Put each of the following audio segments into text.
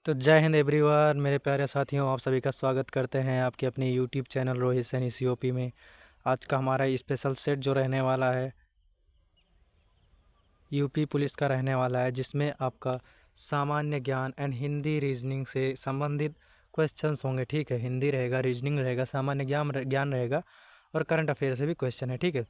तो जय हिंद एवरीवन, मेरे प्यारे साथियों, आप सभी का स्वागत करते हैं आपके अपने YouTube channel Rohit Saini COP में। आज का हमारा स्पेशल सेट जो रहने वाला है यूपी पुलिस का रहने वाला है, जिसमें आपका सामान्य ज्ञान एंड हिंदी रीजनिंग से संबंधित क्वेश्चंस होंगे। ठीक है, हिंदी रहेगा, रीजनिंग रहेगा, सामान्य ज्ञान रहेगा और करंट अफेयर से भी क्वेश्चन है। ठीक है,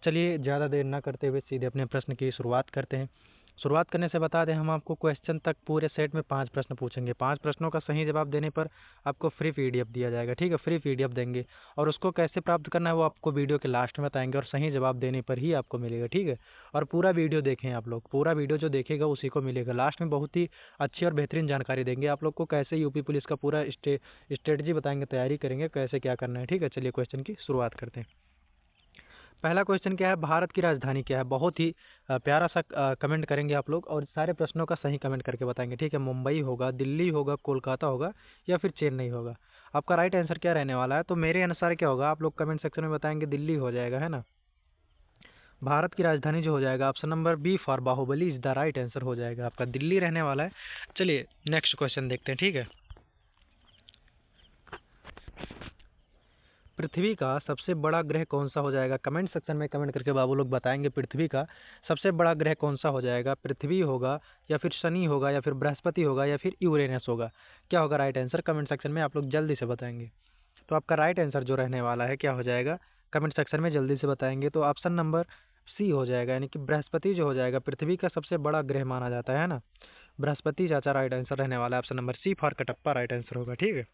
चलिए ज़्यादा देर ना करते हुए सीधे अपने प्रश्न की शुरुआत करते हैं। शुरुआत करने से बता दें, हम आपको क्वेश्चन तक पूरे सेट में 5 प्रश्न पूछेंगे। 5 प्रश्नों का सही जवाब देने पर आपको फ्री पीडीएफ दिया जाएगा। ठीक है, फ्री पीडीएफ देंगे और उसको कैसे प्राप्त करना है वो आपको वीडियो के लास्ट में बताएंगे और सही जवाब देने पर ही आपको मिलेगा। ठीक है, और पूरा वीडियो देखें आप लोग, पूरा वीडियो जो देखेगा उसी को मिलेगा। लास्ट में बहुत ही अच्छी और बेहतरीन जानकारी देंगे आप लोग को, कैसे यूपी पुलिस का पूरा स्ट्रेटजी बताएंगे, तैयारी करेंगे कैसे क्या करना है। ठीक है, चलिए क्वेश्चन की शुरुआत करते हैं। पहला क्वेश्चन क्या है, भारत की राजधानी क्या है? बहुत ही प्यारा सा कमेंट करेंगे आप लोग और सारे प्रश्नों का सही कमेंट करके बताएंगे। ठीक है, मुंबई होगा, दिल्ली होगा, कोलकाता होगा या फिर चेन्नई होगा? आपका राइट आंसर क्या रहने वाला है? तो मेरे अनुसार क्या होगा, आप लोग कमेंट सेक्शन में बताएंगे दिल्ली हो जाएगा, है ना। भारत की राजधानी जो हो जाएगा, option number B for Baahubali is the right answer हो जाएगा, आपका दिल्ली रहने वाला है। चलिए नेक्स्ट क्वेश्चन देखते हैं। ठीक है, पृथ्वी का सबसे बड़ा ग्रह कौन सा हो जाएगा? कमेंट सेक्शन में कमेंट करके बाबू लोग बताएंगे पृथ्वी का सबसे बड़ा ग्रह कौन सा हो जाएगा। पृथ्वी होगा या फिर शनि होगा या फिर बृहस्पति होगा या फिर यूरेनस होगा? क्या होगा राइट आंसर? कमेंट सेक्शन में आप लोग जल्दी से बताएंगे। तो आपका राइट आंसर जो रहने वाला है क्या हो जाएगा? कमेंट सेक्शन में जल्दी से बताएंगे। तो ऑप्शन नंबर सी हो जाएगा, यानी कि बृहस्पति जो हो जाएगा, पृथ्वी का सबसे बड़ा ग्रह माना जाता है ना, बृहस्पति चाचा राइट आंसर रहने वाला है। Option number C for Kattappa right answer होगा। ठीक है,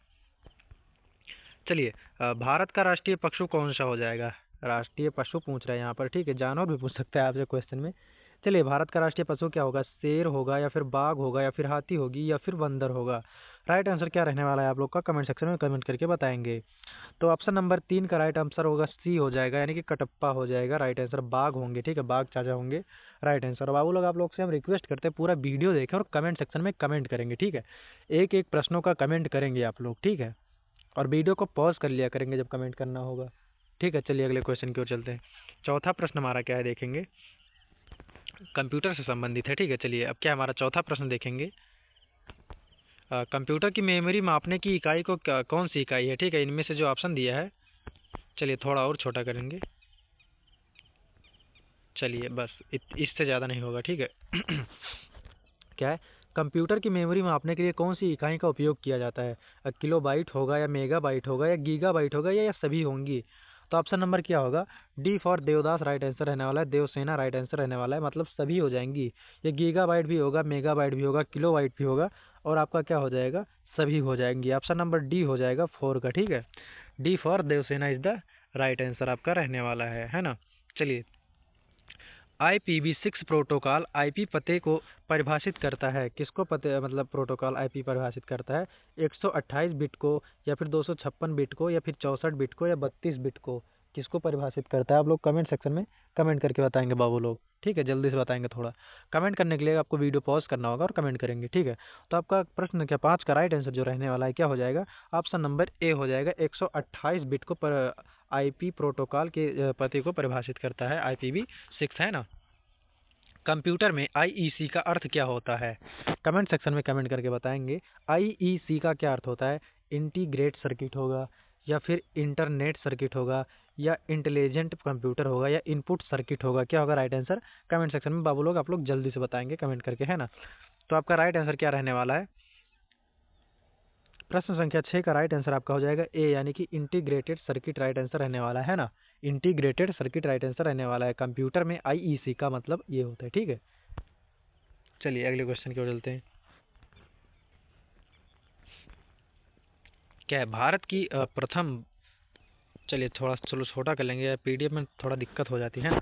चलिए भारत का राष्ट्रीय पशु कौन सा हो जाएगा? राष्ट्रीय पशु पूछ रहे हैं यहाँ पर। ठीक है, जानवर भी पूछ सकता है आपसे क्वेश्चन में। चलिए, भारत का राष्ट्रीय पशु क्या होगा? शेर होगा या फिर बाघ होगा या फिर हाथी होगी या फिर बंदर होगा? राइट आंसर क्या रहने वाला है आप लोग का? कमेंट सेक्शन में कमेंट करके बताएंगे। तो ऑप्शन नंबर 3 का राइट आंसर होगा सी हो जाएगा, यानी कि कटप्पा हो जाएगा राइट आंसर। बाघ होंगे, ठीक है, बाघ चाचा होंगे राइट आंसर। बाबू लोग, आप लोग से हम रिक्वेस्ट करते हैं पूरा वीडियो देखें और कमेंट सेक्शन में कमेंट करेंगे। ठीक है, एक एक प्रश्नों का कमेंट करेंगे आप लोग। ठीक है, और वीडियो को पॉज कर लिया करेंगे जब कमेंट करना होगा। ठीक है, चलिए अगले क्वेश्चन की ओर चलते हैं। चौथा प्रश्न हमारा क्या है देखेंगे, कंप्यूटर से संबंधित है। ठीक है, चलिए अब क्या हमारा चौथा प्रश्न देखेंगे। कंप्यूटर की मेमोरी मापने की इकाई को कौन सी इकाई है? ठीक है, इनमें से जो ऑप्शन दिया है, चलिए थोड़ा और छोटा करेंगे। चलिए बस इससे ज़्यादा नहीं होगा। ठीक है क्या है, कंप्यूटर की मेमोरी मापने के लिए कौन सी इकाई का उपयोग किया जाता है? किलो बाइट होगा या मेगा बाइट होगा या गीगा बाइट होगा या सभी होंगी? तो ऑप्शन नंबर क्या होगा? D for Devdas right answer रहने वाला है, देवसेना राइट आंसर रहने वाला है, मतलब सभी हो जाएंगी। ये गीगा बाइट भी होगा, मेगा बाइट भी होगा, किलो बाइट भी होगा और आपका क्या हो जाएगा? सभी हो जाएंगी। ऑप्शन नंबर डी हो जाएगा 4 का। ठीक है, D for Devsena is the right answer आपका रहने वाला है ना। चलिए, IPv6 प्रोटोकॉल आईपी पते को परिभाषित करता है। किसको पते, मतलब प्रोटोकॉल आईपी परिभाषित करता है? 128 बिट को या फिर 256 बिट को या फिर 64 बिट को या 32 बिट को? किसको परिभाषित करता है? आप लोग कमेंट सेक्शन में कमेंट करके बताएंगे बाबू लोग। ठीक है, जल्दी से बताएंगे। थोड़ा कमेंट करने के लिए आपको वीडियो पॉज करना होगा और कमेंट करेंगे। ठीक है, तो आपका प्रश्न क्या 5 का राइट आंसर जो रहने वाला है क्या हो जाएगा? ऑप्शन नंबर ए हो जाएगा, 128 बिट को आईपी प्रोटोकॉल के पते को परिभाषित करता है, IPv6 है ना। कंप्यूटर में आईईसी का अर्थ क्या होता है? कमेंट सेक्शन में कमेंट करके बताएंगे। आईईसी का क्या अर्थ होता है? इंटीग्रेट सर्किट होगा या फिर इंटरनेट सर्किट होगा या इंटेलिजेंट कंप्यूटर होगा या इनपुट सर्किट होगा? क्या होगा राइट आंसर? कमेंट सेक्शन में बाबू लोग आप लोग जल्दी से बताएंगे कमेंट करके, है ना। तो आपका राइट आंसर क्या रहने वाला है? प्रश्न संख्या 6 का राइट आंसर आपका हो जाएगा ए, यानी कि इंटीग्रेटेड सर्किट राइट आंसर रहने वाला है ना। इंटीग्रेटेड सर्किट राइट आंसर रहने वाला है। कंप्यूटर में आईईसी का मतलब ये होता है। ठीक है, चलिए अगले क्वेश्चन की ओर चलते हैं। क्या है, भारत की प्रथम, चलिए थोड़ा चलो छोटा कर लेंगे, पीडीएफ में थोड़ा दिक्कत हो जाती है ना।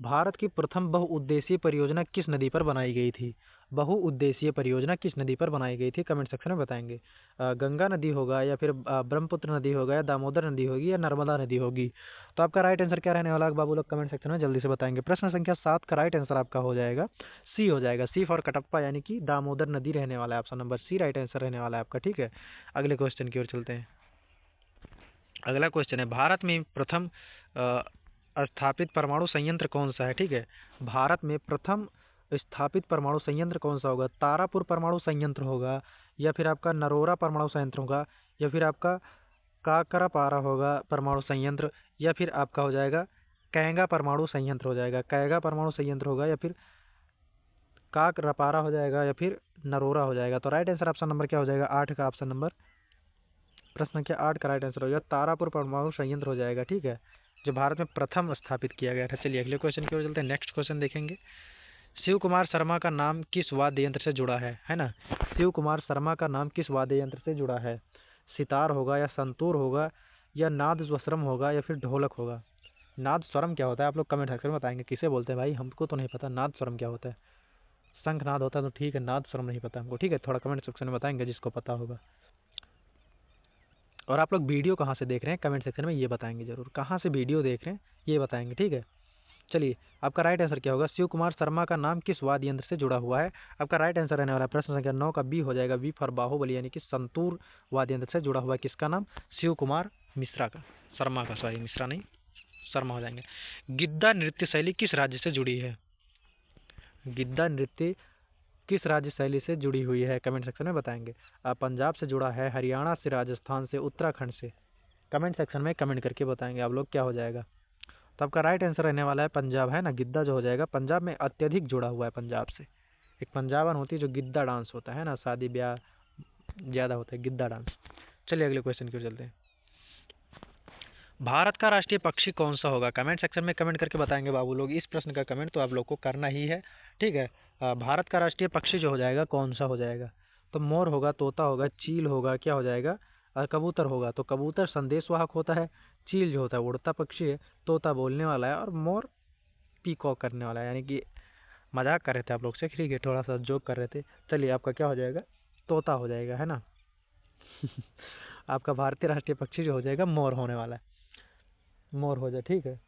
भारत की प्रथम बहुउद्देशीय परियोजना किस नदी पर बनाई गई थी? बहुउद्देशीय परियोजना किस नदी पर बनाई गई थी? कमेंट सेक्शन में बताएंगे। गंगा नदी होगा या फिर ब्रह्मपुत्र नदी होगा या दामोदर नदी होगी या नर्मदा नदी होगी? तो आपका राइट आंसर क्या रहने वाला है बाबू लोग? कमेंट सेक्शन में जल्दी से बताएंगे। प्रश्न संख्या 7 का राइट आंसर आपका हो जाएगा सी हो जाएगा, सी फॉर कटप्पा, यानी कि दामोदर नदी रहने वाला है। Option number C right answer रहने वाला है आपका। ठीक है, अगले क्वेश्चन की ओर चलते हैं। अगला क्वेश्चन है, भारत में प्रथम स्थापित परमाणु संयंत्र कौन सा है? ठीक है, भारत में प्रथम स्थापित परमाणु संयंत्र कौन सा होगा? तारापुर परमाणु संयंत्र होगा, या फिर आपका नरोरा परमाणु संयंत्र होगा, या फिर आपका काकरापारा होगा परमाणु संयंत्र, या फिर आपका हो जाएगा कैंगा परमाणु संयंत्र हो जाएगा। कैंगा परमाणु संयंत्र होगा, या फिर काकरापारा हो जाएगा, या फिर नरोरा हो जाएगा। तो राइट आंसर ऑप्शन नंबर क्या हो जाएगा? 8 का ऑप्शन नंबर, प्रश्न संख्या 8 का राइट आंसर हो जाएगा तारापुर परमाणु संयंत्र हो जाएगा। ठीक है, जो भारत में प्रथम स्थापित किया गया था। चलिए अगले क्वेश्चन की ओर चलते हैं। नेक्स्ट क्वेश्चन देखेंगे, शिव कुमार शर्मा का नाम किस वाद्य यंत्र से जुड़ा है ना? शिव कुमार शर्मा का नाम किस वाद्य यंत्र से जुड़ा है? सितार होगा, या संतूर होगा, या नाद स्वरम होगा, या फिर ढोलक होगा? नाद स्वरम क्या होता है? आप लोग कमेंट सेक्शन में बताएंगे किसे बोलते हैं भाई, हमको तो नहीं पता नाद स्वरम क्या होता है। शंखनाद होता है तो ठीक है, नाद स्वरम नहीं पता हमको। ठीक है, थोड़ा कमेंट सेक्शन में बताएंगे जिसको पता होगा। और आप लोग वीडियो कहाँ से देख रहे हैं कमेंट सेक्शन में ये बताएंगे जरूर, कहाँ से वीडियो देख रहे हैं ये बताएंगे। ठीक है, चलिए आपका राइट आंसर क्या होगा? शिव कुमार शर्मा का नाम किस वाद्य यंत्र से जुड़ा हुआ है? आपका राइट आंसर रहने वाला है प्रश्न संख्या 9 का बी हो जाएगा, बी फॉर बाहुबली, यानी कि संतूर वाद्य यंत्र से जुड़ा हुआ है। किसका नाम? शिव कुमार मिश्रा का, शर्मा का, सॉरी मिश्रा नहीं शर्मा हो जाएंगे। गिद्दा नृत्य शैली किस राज्य से जुड़ी है? गिद्दा नृत्य किस राज्य शैली से जुड़ी हुई है? कमेंट सेक्शन में बताएंगे। पंजाब से जुड़ा है, हरियाणा से, राजस्थान से, उत्तराखंड से? कमेंट सेक्शन में कमेंट करके बताएंगे आप लोग क्या हो जाएगा। तो आपका राइट आंसर रहने वाला है पंजाब, है ना? गिद्दा जो हो जाएगा पंजाब में अत्यधिक जुड़ा हुआ है पंजाब से। एक पंजाबन होती है जो गिद्दा डांस होता है ना, शादी ब्याह ज़्यादा होता है गिद्दा डांस। चलिए अगले क्वेश्चन की ओर चलते हैं। भारत का राष्ट्रीय पक्षी कौन सा होगा? कमेंट सेक्शन में कमेंट करके बताएंगे बाबू लोग। इस प्रश्न का कमेंट तो आप लोग को करना ही है। ठीक है, भारत का राष्ट्रीय पक्षी जो हो जाएगा कौन सा हो जाएगा? तो मोर होगा, तोता होगा, चील होगा, क्या हो जाएगा? कबूतर होगा। तो कबूतर संदेशवाहक होता है, चील जो होता है उड़ता पक्षी है, तोता बोलने वाला है, और मोर पीकॉक करने वाला है। यानी कि मजाक कर रहे थे आप लोग से, ठीक है, थोड़ा सा जोक कर रहे थे। चलिए आपका क्या हो जाएगा? तोता हो जाएगा, है ना? आपका भारतीय राष्ट्रीय पक्षी जो हो जाएगा मोर होने वाला है, मोर हो जाए। ठीक है,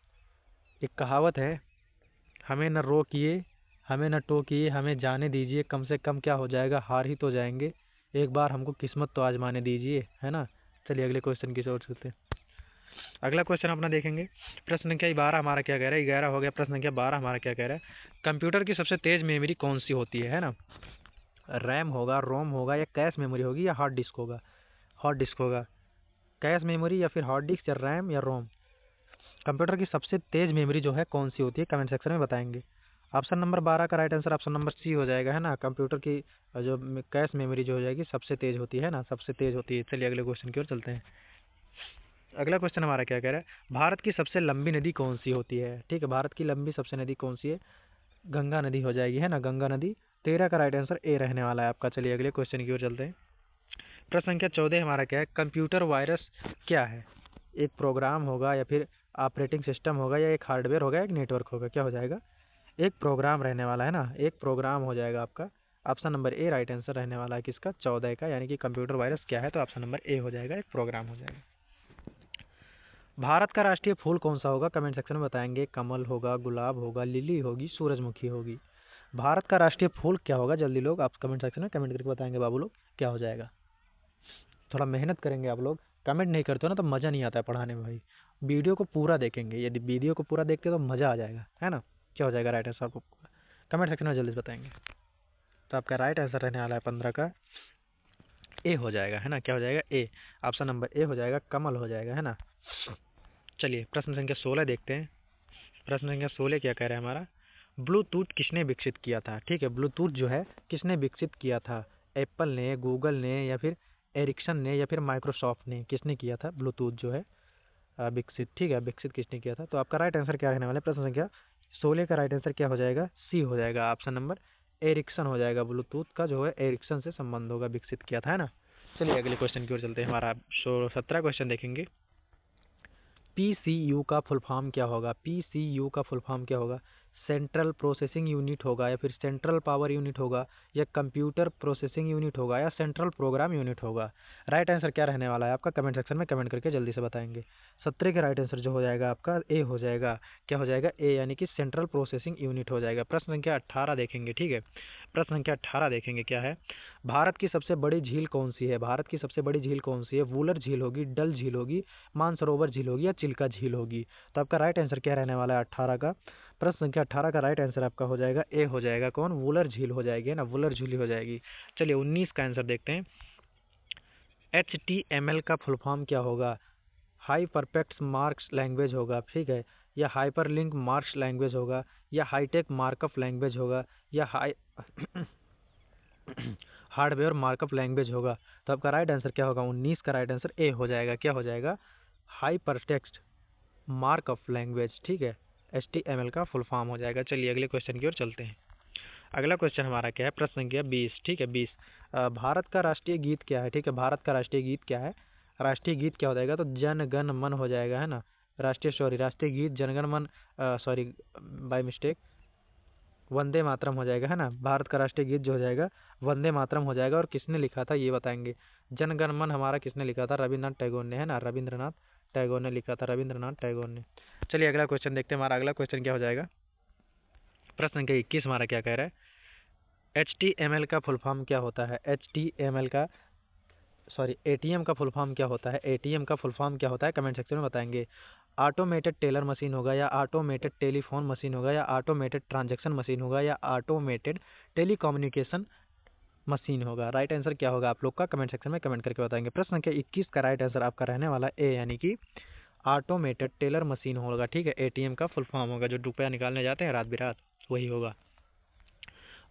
एक कहावत है, हमें न रोकिए, हमें न टोकिए, हमें जाने दीजिए, कम से कम क्या हो जाएगा? हार ही तो जाएंगे, एक बार हमको किस्मत तो आजमाने दीजिए, है ना? चलिए अगले क्वेश्चन की ओर चलते हैं। अगला क्वेश्चन अपना देखेंगे, प्रश्न संख्या 12 हमारा क्या कह रहा है? 11 हो गया, प्रश्न संख्या 12 हमारा क्या कह रहा है? कंप्यूटर की सबसे तेज मेमोरी कौन सी होती है ना? रैम होगा, रोम होगा, या कैश मेमोरी होगी, या हार्ड डिस्क होगा? हार्ड डिस्क होगा। कैश मेमोरी, या फिर हार्ड डिस्क, या रैम, या रोम? कंप्यूटर की सबसे तेज मेमोरी जो है कौन सी होती है? कमेंट सेक्शन में बताएंगे। ऑप्शन नंबर 12 का right answer option number C हो जाएगा, है ना? कंप्यूटर की जो कैश मेमोरी जो हो जाएगी सबसे तेज होती है ना, सबसे तेज होती है। चलिए अगले क्वेश्चन की ओर चलते हैं। अगला क्वेश्चन हमारा क्या कह रहा है? भारत की सबसे लंबी नदी कौन सी होती है? ठीक है, भारत की लंबी सबसे नदी कौन सी है? गंगा नदी हो जाएगी, है ना? गंगा नदी। 13 का राइट आंसर ए रहने वाला है आपका। चलिए अगले क्वेश्चन की ओर चलते हैं। प्रश्न संख्या 14 हमारा क्या है? कंप्यूटर वायरस क्या है? एक प्रोग्राम होगा, या फिर ऑपरेटिंग सिस्टम होगा, या एक हार्डवेयर होगा, एक नेटवर्क होगा? क्या हो जाएगा? एक प्रोग्राम रहने वाला है ना, एक प्रोग्राम हो जाएगा आपका। Option number A right answer रहने वाला है किसका? 14 का, यानी कि कंप्यूटर वायरस क्या है? तो ऑप्शन नंबर ए हो जाएगा, एक प्रोग्राम हो जाएगा। भारत का राष्ट्रीय फूल कौन सा होगा? कमेंट सेक्शन में बताएंगे। कमल होगा, गुलाब होगा, लिली होगी, सूरजमुखी होगी? भारत का राष्ट्रीय फूल क्या होगा? जल्दी लोग आप कमेंट सेक्शन में कमेंट करके बताएंगे बाबू लोग क्या हो जाएगा। थोड़ा मेहनत करेंगे आप लोग, कमेंट नहीं करते हो ना तो मज़ा नहीं आता है पढ़ाने में भाई। वीडियो को पूरा देखेंगे, यदि वीडियो को पूरा देखते तो मज़ा आ जाएगा, है ना? क्या हो जाएगा राइट आंसर आपको कमेंट सेक्शन में जल्दी से बताएंगे। तो आपका राइट आंसर रहने वाला है 15 का ए हो जाएगा, है ना? क्या हो जाएगा? ए, ऑप्शन नंबर ए हो जाएगा, कमल हो जाएगा, है ना? चलिए प्रश्न संख्या 16 देखते हैं। प्रश्न संख्या 16 क्या कह रहा है हमारा? ब्लूटूथ किसने विकसित किया था? ठीक है, ब्लूटूथ जो है किसने विकसित किया था? एप्पल ने, गूगल ने, या फिर एरिक्सन ने, या फिर माइक्रोसॉफ्ट ने? किसने किया था ब्लूटूथ जो है विकसित? ठीक है, विकसित किसने किया था? तो आपका राइट आंसर क्या रहने वाला है? प्रश्न संख्या 16 का राइट आंसर क्या हो जाएगा? सी हो जाएगा, ऑप्शन नंबर एरिक्सन हो जाएगा। ब्लूटूथ का जो है एरिक्सन से संबंध होगा, विकसित किया था, है ना? चलिए अगले क्वेश्चन की ओर चलते हैं। हमारा 17 क्वेश्चन देखेंगे। पीसीयू का फुल फॉर्म क्या होगा? पीसीयू का फुल फॉर्म क्या होगा? सेंट्रल प्रोसेसिंग यूनिट होगा, या फिर सेंट्रल पावर यूनिट होगा, या कंप्यूटर प्रोसेसिंग यूनिट होगा, या सेंट्रल प्रोग्राम यूनिट होगा? राइट आंसर क्या रहने वाला है आपका? कमेंट सेक्शन में कमेंट करके जल्दी से बताएंगे। 17 का राइट आंसर जो हो जाएगा आपका ए हो जाएगा। क्या हो जाएगा? ए, यानी कि सेंट्रल प्रोसेसिंग यूनिट हो जाएगा। प्रश्न संख्या 18 देखेंगे। ठीक है, प्रश्न संख्या 18 देखेंगे क्या है? भारत की सबसे बड़ी झील कौन सी है? भारत की सबसे बड़ी झील कौन सी है? वुलर झील होगी, डल झील होगी, मानसरोवर झील होगी, या चिल्का झील होगी? तो आपका राइट आंसर क्या रहने वाला है 18 का? प्रश्न संख्या 18 का राइट आंसर आपका हो जाएगा ए हो जाएगा। कौन? वुलर झील हो जाएगी, है ना, वुलर झील हो जाएगी। चलिए 19 का आंसर देखते हैं। HTML का फुल फॉर्म क्या होगा? हाई परफेक्ट मार्क्स लैंग्वेज होगा, ठीक है, या हाइपर लिंक मार्क्स लैंग्वेज होगा, या हाईटेक मार्कअप लैंग्वेज होगा, या हाई हार्डवेयर मार्कअप लैंग्वेज होगा। तो आपका राइट आंसर क्या होगा? 19 का राइट आंसर ए हो जाएगा। क्या हो जाएगा? हाइपरटेक्स्ट मार्कअप लैंग्वेज, ठीक है, HTML का फुल फॉर्म हो जाएगा। चलिए अगले क्वेश्चन की ओर चलते हैं। अगला क्वेश्चन हमारा क्या है? प्रश्न संख्या 20, ठीक है, 20। भारत का राष्ट्रीय गीत क्या है? ठीक है, भारत का राष्ट्रीय गीत क्या है? राष्ट्रीय गीत क्या हो जाएगा? तो जन गण मन हो जाएगा, है ना। राष्ट्रीय गीत जनगण मन, sorry by mistake, Vande Mataram हो जाएगा, है ना। भारत का राष्ट्रीय गीत जो हो जाएगा वंदे मातरम हो जाएगा। और किसने लिखा था ये बताएंगे। जनगण मन हमारा किसने लिखा था? रविन्द्रनाथ टैगोर ने, है ना, रविंद्रनाथ टैगोर ने लिखा था, रविंद्रनाथ टैगोर ने। चलिए अगला क्वेश्चन देखते हैं। हमारा अगला क्वेश्चन क्या हो जाएगा? प्रश्न संख्या 21 हमारा क्या कह रहा है? HTML का फुल फॉर्म क्या होता है? HTML का, सॉरी, ATM का फुल फॉर्म क्या होता है? ATM का फुल फॉर्म क्या होता है? कमेंट सेक्शन में बताएंगे। ऑटोमेटेड टेलर मशीन होगा, या ऑटोमेटेड टेलीफोन मशीन होगा, या ऑटोमेटेड ट्रांजैक्शन मशीन होगा, या ऑटोमेटेड टेलीकम्युनिकेशन मशीन होगा। राइट आंसर क्या होगा आप लोग का? कमेंट सेक्शन में कमेंट करके बताएंगे। प्रश्न संख्या 21 का राइट आंसर आपका रहने वाला ए, यानी कि ऑटोमेटेड टेलर मशीन होगा, ठीक है। ATM का फुल फॉर्म होगा, जो रुपया निकालने जाते हैं रात बिरात, वही होगा।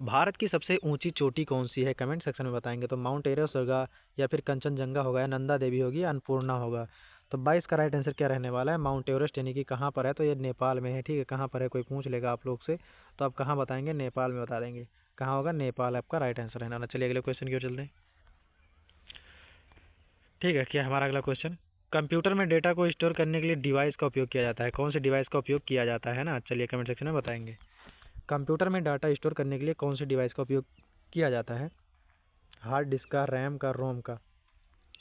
भारत की सबसे ऊंची चोटी कौन सी है? कमेंट सेक्शन में बताएंगे। तो माउंट एवरेस्ट होगा, या फिर कंचनजंगा होगा, या नंदा देवी होगी, या अन्नपूर्णा होगा। तो 22 का राइट आंसर क्या रहने वाला है? माउंट एवरेस्ट, यानी कि कहाँ पर है? तो ये नेपाल में है, ठीक है। कहाँ पर है कोई पूछ लेगा आप लोग से, तो आप कहाँ बताएंगे? नेपाल में बता देंगे। कहाँ होगा? नेपाल आपका राइट आंसर रहने वाला। चलिए अगले क्वेश्चन की ओर चलते हैं, ठीक है। क्या हमारा अगला क्वेश्चन? कंप्यूटर में डेटा को स्टोर करने के लिए डिवाइस का उपयोग किया जाता है। कौन से डिवाइस का उपयोग किया जाता है ना? चलिए कमेंट सेक्शन में बताएंगे। कंप्यूटर में डाटा स्टोर करने के लिए कौन से डिवाइस का उपयोग किया जाता है? हार्ड डिस्क का, रैम का, रोम का?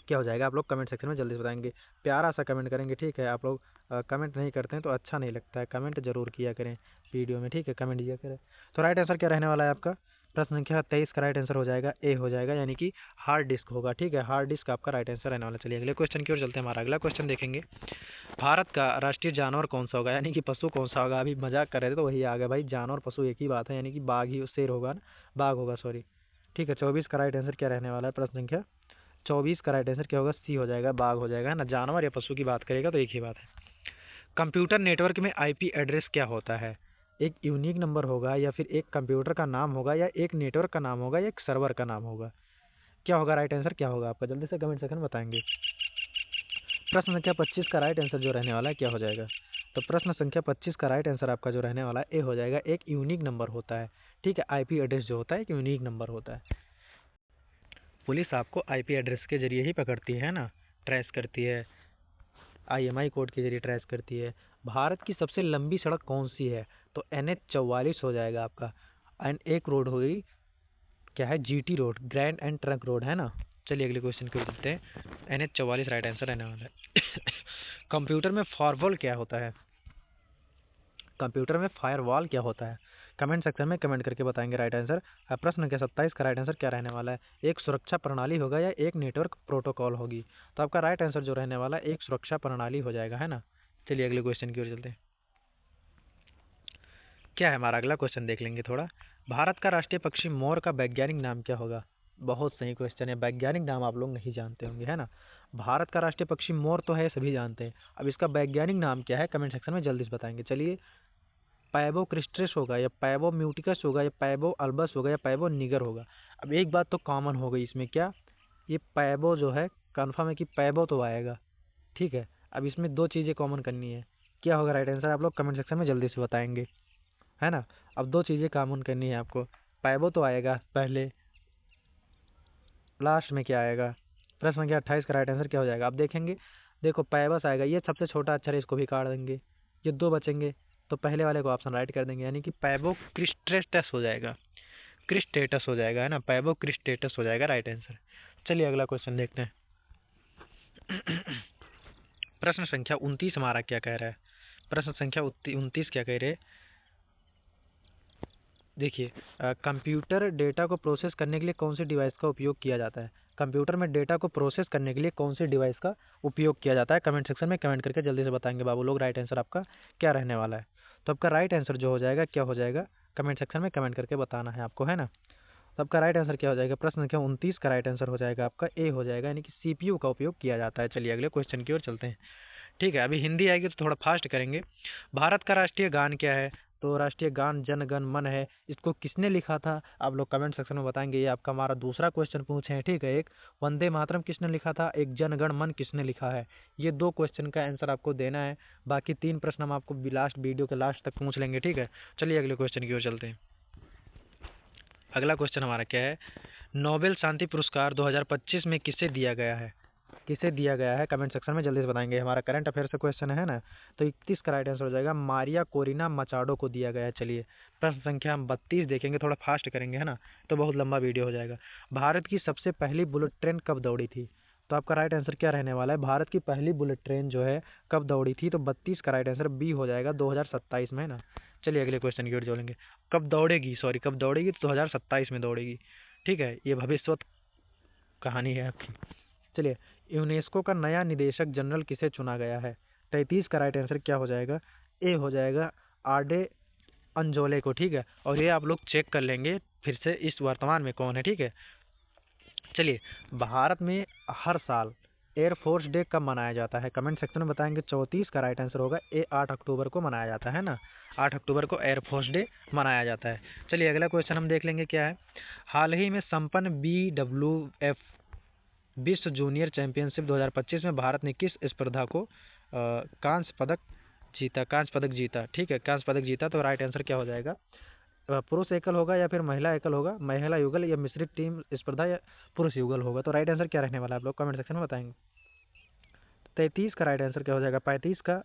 क्या हो जाएगा? आप लोग कमेंट सेक्शन में जल्दी से बताएंगे। प्यारा सा कमेंट करेंगे, ठीक है। आप लोग कमेंट नहीं करते हैं तो अच्छा नहीं लगता है। कमेंट जरूर किया करें वीडियो में, ठीक है, कमेंट किया करें। तो राइट आंसर क्या रहने वाला है आपका? प्रश्न संख्या 23 का राइट आंसर हो जाएगा ए हो जाएगा, यानी कि हार्ड डिस्क होगा, ठीक है। हार्ड डिस्क आपका राइट आंसर रहने वाला। चलिए अगले क्वेश्चन की ओर चलते हैं। हमारा अगला क्वेश्चन देखेंगे। भारत का राष्ट्रीय जानवर कौन सा होगा, यानी कि पशु कौन सा होगा? अभी मजाक कर रहे थे तो वही आ गया भाई, जानवर पशु एक ही बात है, यानी कि बाघ ही, शेर होगा ना, बाघ होगा, सॉरी, ठीक है। 24 का राइट आंसर क्या रहने वाला है? प्रश्न संख्या 24 का राइट आंसर क्या होगा? सी हो जाएगा, बाघ हो जाएगा, है ना। जानवर या पशु की बात करेगा तो एक ही बात है। कंप्यूटर नेटवर्क में IP एड्रेस क्या होता है? एक यूनिक नंबर होगा, या फिर एक कंप्यूटर का नाम होगा, या एक नेटवर्क का नाम होगा, या एक सर्वर का नाम होगा? क्या होगा राइट आंसर? क्या होगा आपका? जल्दी से कमेंट सेक्शन में बताएंगे। प्रश्न संख्या 25 का राइट आंसर जो रहने वाला है क्या हो जाएगा? तो प्रश्न संख्या 25 का राइट आंसर आपका जो रहने वाला है ए हो जाएगा। एक यूनिक नंबर होता है, ठीक है। IP एड्रेस जो होता है एक यूनिक नंबर होता है। पुलिस आपको IP एड्रेस के जरिए ही पकड़ती है ना, ट्रेस करती है, IMI कोड के जरिए ट्रेस करती है। भारत की सबसे लंबी सड़क कौन सी है? तो NH 44 हो जाएगा आपका। एंड एक रोड हो गई, क्या है? GT road, grand and trunk road, है ना। चलिए अगले क्वेश्चन को देखते हैं। NH 44 राइट आंसर रहने वाला है। कंप्यूटर में फायरवॉल क्या होता है? कंप्यूटर में फायरवॉल क्या होता है? कमेंट सेक्शन में कमेंट करके बताएंगे राइट आंसर। प्रश्न संख्या 27 का राइट आंसर क्या रहने वाला है? एक सुरक्षा प्रणाली होगा, या एक नेटवर्क प्रोटोकॉल होगी? तो आपका राइट आंसर जो रहने वाला है एक सुरक्षा प्रणाली हो जाएगा, है ना। चलिए अगले क्वेश्चन की ओर चलते हैं। क्या है हमारा अगला क्वेश्चन देख लेंगे थोड़ा। भारत का राष्ट्रीय पक्षी मोर का वैज्ञानिक नाम क्या होगा? बहुत सही क्वेश्चन है। वैज्ञानिक नाम आप लोग नहीं जानते होंगे, है ना। भारत का राष्ट्रीय पक्षी मोर तो है, सभी जानते हैं। अब इसका वैज्ञानिक नाम क्या है? कमेंट सेक्शन में जल्दी से बताएंगे। चलिए, पैबो क्रिस्ट्रेस होगा, या पैबो म्यूटिकस होगा, या पैबो अल्बस होगा, या पैबो निगर होगा? अब एक बात तो कॉमन हो गई इसमें, क्या? ये पैबो जो है कन्फर्म है कि पैबो तो आएगा, ठीक है। अब इसमें दो चीज़ें कॉमन करनी है। क्या होगा राइट आंसर? आप लोग कमेंट सेक्शन में जल्दी से बताएंगे, है ना। अब दो चीज़ें कॉमन करनी है आपको। पैबो तो आएगा पहले, लास्ट में क्या आएगा? प्रश्न संख्या 28 का राइट आंसर क्या हो जाएगा? आप देखेंगे, देखो पैबस आएगा, ये सबसे छोटा अक्षर है, इसको भी काट देंगे, ये दो बचेंगे, तो पहले वाले को ऑप्शन राइट कर देंगे, यानी कि पैबो क्रिस्टेटस हो जाएगा, क्रिस्टेटस हो जाएगा, है ना। पैबो क्रिस्टेटस हो जाएगा राइट आंसर। चलिए अगला क्वेश्चन देखते हैं। प्रश्न संख्या 29 हमारा क्या कह रहा है? प्रश्न संख्या 29 क्या कह रहे हैं? देखिए, कंप्यूटर डेटा को प्रोसेस करने के लिए कौन से डिवाइस का उपयोग किया जाता है? कंप्यूटर में डेटा को प्रोसेस करने के लिए कौन से डिवाइस का उपयोग किया जाता है? कमेंट सेक्शन में कमेंट करके जल्दी से बताएंगे बाबू लोग, राइट आंसर आपका क्या रहने वाला है। तो आपका राइट आंसर जो हो जाएगा क्या हो जाएगा, कमेंट सेक्शन में कमेंट करके बताना है आपको, है ना। तो आपका राइट आंसर क्या हो जाएगा, प्रश्न संख्या 29 का राइट आंसर हो जाएगा आपका ए हो जाएगा, यानी कि सीपीयू का उपयोग किया जाता है। चलिए अगले क्वेश्चन की ओर चलते हैं। ठीक है, अभी हिंदी आएगी तो थोड़ा फास्ट करेंगे। भारत का राष्ट्रीय गान क्या है, तो राष्ट्रीय गान जन गण मन है। इसको किसने लिखा था, आप लोग कमेंट सेक्शन में बताएंगे। ये आपका हमारा दूसरा क्वेश्चन पूछे हैं, ठीक है। एक वंदे मातरम किसने लिखा था, एक जन गण मन किसने लिखा है। ये 2 क्वेश्चन का आंसर आपको देना है। बाकी 3 प्रश्न हम आपको लास्ट वीडियो के लास्ट तक पूछ लेंगे, ठीक है। चलिए अगले क्वेश्चन की ओर चलते हैं। अगला क्वेश्चन हमारा क्या है, नोबेल शांति पुरस्कार 2025 में किसे दिया गया है, किसे दिया गया है, कमेंट सेक्शन में जल्दी से बताएंगे। हमारा करंट अफेयर से क्वेश्चन है ना, तो 31 का राइट आंसर हो जाएगा मारिया कोरिना मचाडो को दिया गया है। चलिए प्रश्न संख्या हम 32 देखेंगे, थोड़ा फास्ट करेंगे, है ना, तो बहुत लंबा वीडियो हो जाएगा। भारत की सबसे पहली बुलेट ट्रेन कब दौड़ी थी, तो आपका राइट आंसर क्या रहने वाला है, भारत की पहली बुलेट ट्रेन जो है कब दौड़ी थी, तो 32 का राइट आंसर बी हो जाएगा, 2027 में, है ना। चलिए अगले क्वेश्चन की ओर जोड़ेंगे। कब दौड़ेगी, सॉरी कब दौड़ेगी, तो 2027 में दौड़ेगी, ठीक है। ये भविष्यवत कहानी है आपकी। चलिए यूनेस्को का नया निदेशक जनरल किसे चुना गया है, 33 का राइट आंसर क्या हो जाएगा, ए हो जाएगा आडे अंजोले को, ठीक है। और ये आप लोग चेक कर लेंगे फिर से इस वर्तमान में कौन है, ठीक है। चलिए भारत में हर साल एयरफोर्स डे कब मनाया जाता है, कमेंट सेक्शन में बताएंगे। 34 का राइट आंसर होगा ए, 8 अक्टूबर को मनाया जाता है ना, 8 अक्टूबर को एयरफोर्स डे मनाया जाता है। चलिए अगला क्वेश्चन हम देख लेंगे क्या है। हाल ही में संपन्न BWF विश्व जूनियर चैंपियनशिप 2025 में भारत ने किस स्पर्धा को कांस्य पदक जीता, ठीक है, कांस्य पदक जीता। तो राइट आंसर क्या हो जाएगा, पुरुष एकल होगा या फिर महिला एकल होगा, महिला युगल या मिश्रित टीम स्पर्धा या पुरुष युगल होगा। तो राइट आंसर क्या रहने वाला है, आप लोग कमेंट सेक्शन में बताएंगे। 33 का राइट आंसर क्या हो जाएगा, 35 का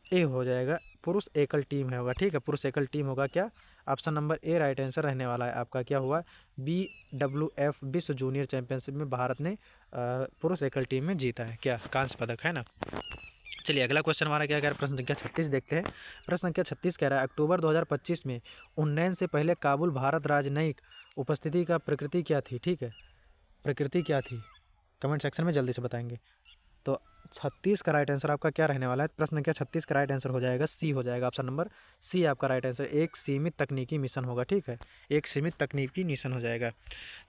ए हो जाएगा, पुरुष एकल टीम है होगा, ठीक है, पुरुष एकल टीम होगा क्या, option number A right answer रहने वाला है आपका। क्या हुआ, BWF विश्व जूनियर चैंपियनशिप में भारत ने पुरुष एकल टीम में जीता है क्या, कांस्य पदक, है ना। चलिए अगला क्वेश्चन हमारा क्या कह रहा है, प्रश्न संख्या 36 देखते हैं। प्रश्न संख्या 36 कह रहा है अक्टूबर 2025 में उन्नयन से पहले काबुल भारत राजनयिक उपस्थिति का प्रकृति क्या थी, ठीक है, प्रकृति क्या थी, कमेंट सेक्शन में जल्दी से बताएंगे। तो 36 का राइट आंसर आपका क्या रहने वाला है, प्रश्न संख्या 36 का राइट आंसर हो जाएगा सी हो जाएगा, ऑप्शन नंबर सी आपका राइट आंसर, एक सीमित तकनीकी मिशन होगा, ठीक है, एक सीमित तकनीकी मिशन हो जाएगा।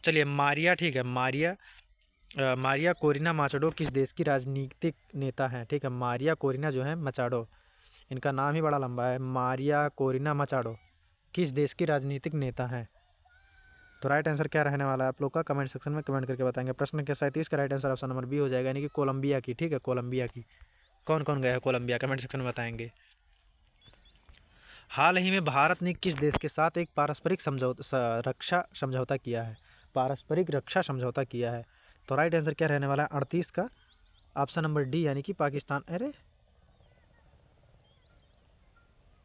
चलिए मारिया, ठीक है, मारिया कोरिना माचाडो किस देश की राजनीतिक नेता है, ठीक है, मारिया कोरिना जो है मचाडो, इनका नाम ही बड़ा लंबा है, मारिया कोरिना मचाडो किस देश की राजनीतिक नेता है। तो राइट आंसर क्या रहने वाला है आप लोग का, कमेंट सेक्शन में कमेंट करके बताएंगे। प्रश्न के 37 का right answer option number B हो जाएगा, यानी कि कोलंबिया की, ठीक है, कोलंबिया की। कौन कौन गया है कोलंबिया, कमेंट सेक्शन में बताएंगे। हाल ही में भारत ने किस देश के साथ एक पारस्परिक रक्षा समझौता किया है, पारस्परिक रक्षा समझौता किया है। तो राइट आंसर क्या रहने वाला है 38 का, ऑप्शन नंबर डी, यानी कि पाकिस्तान। अरे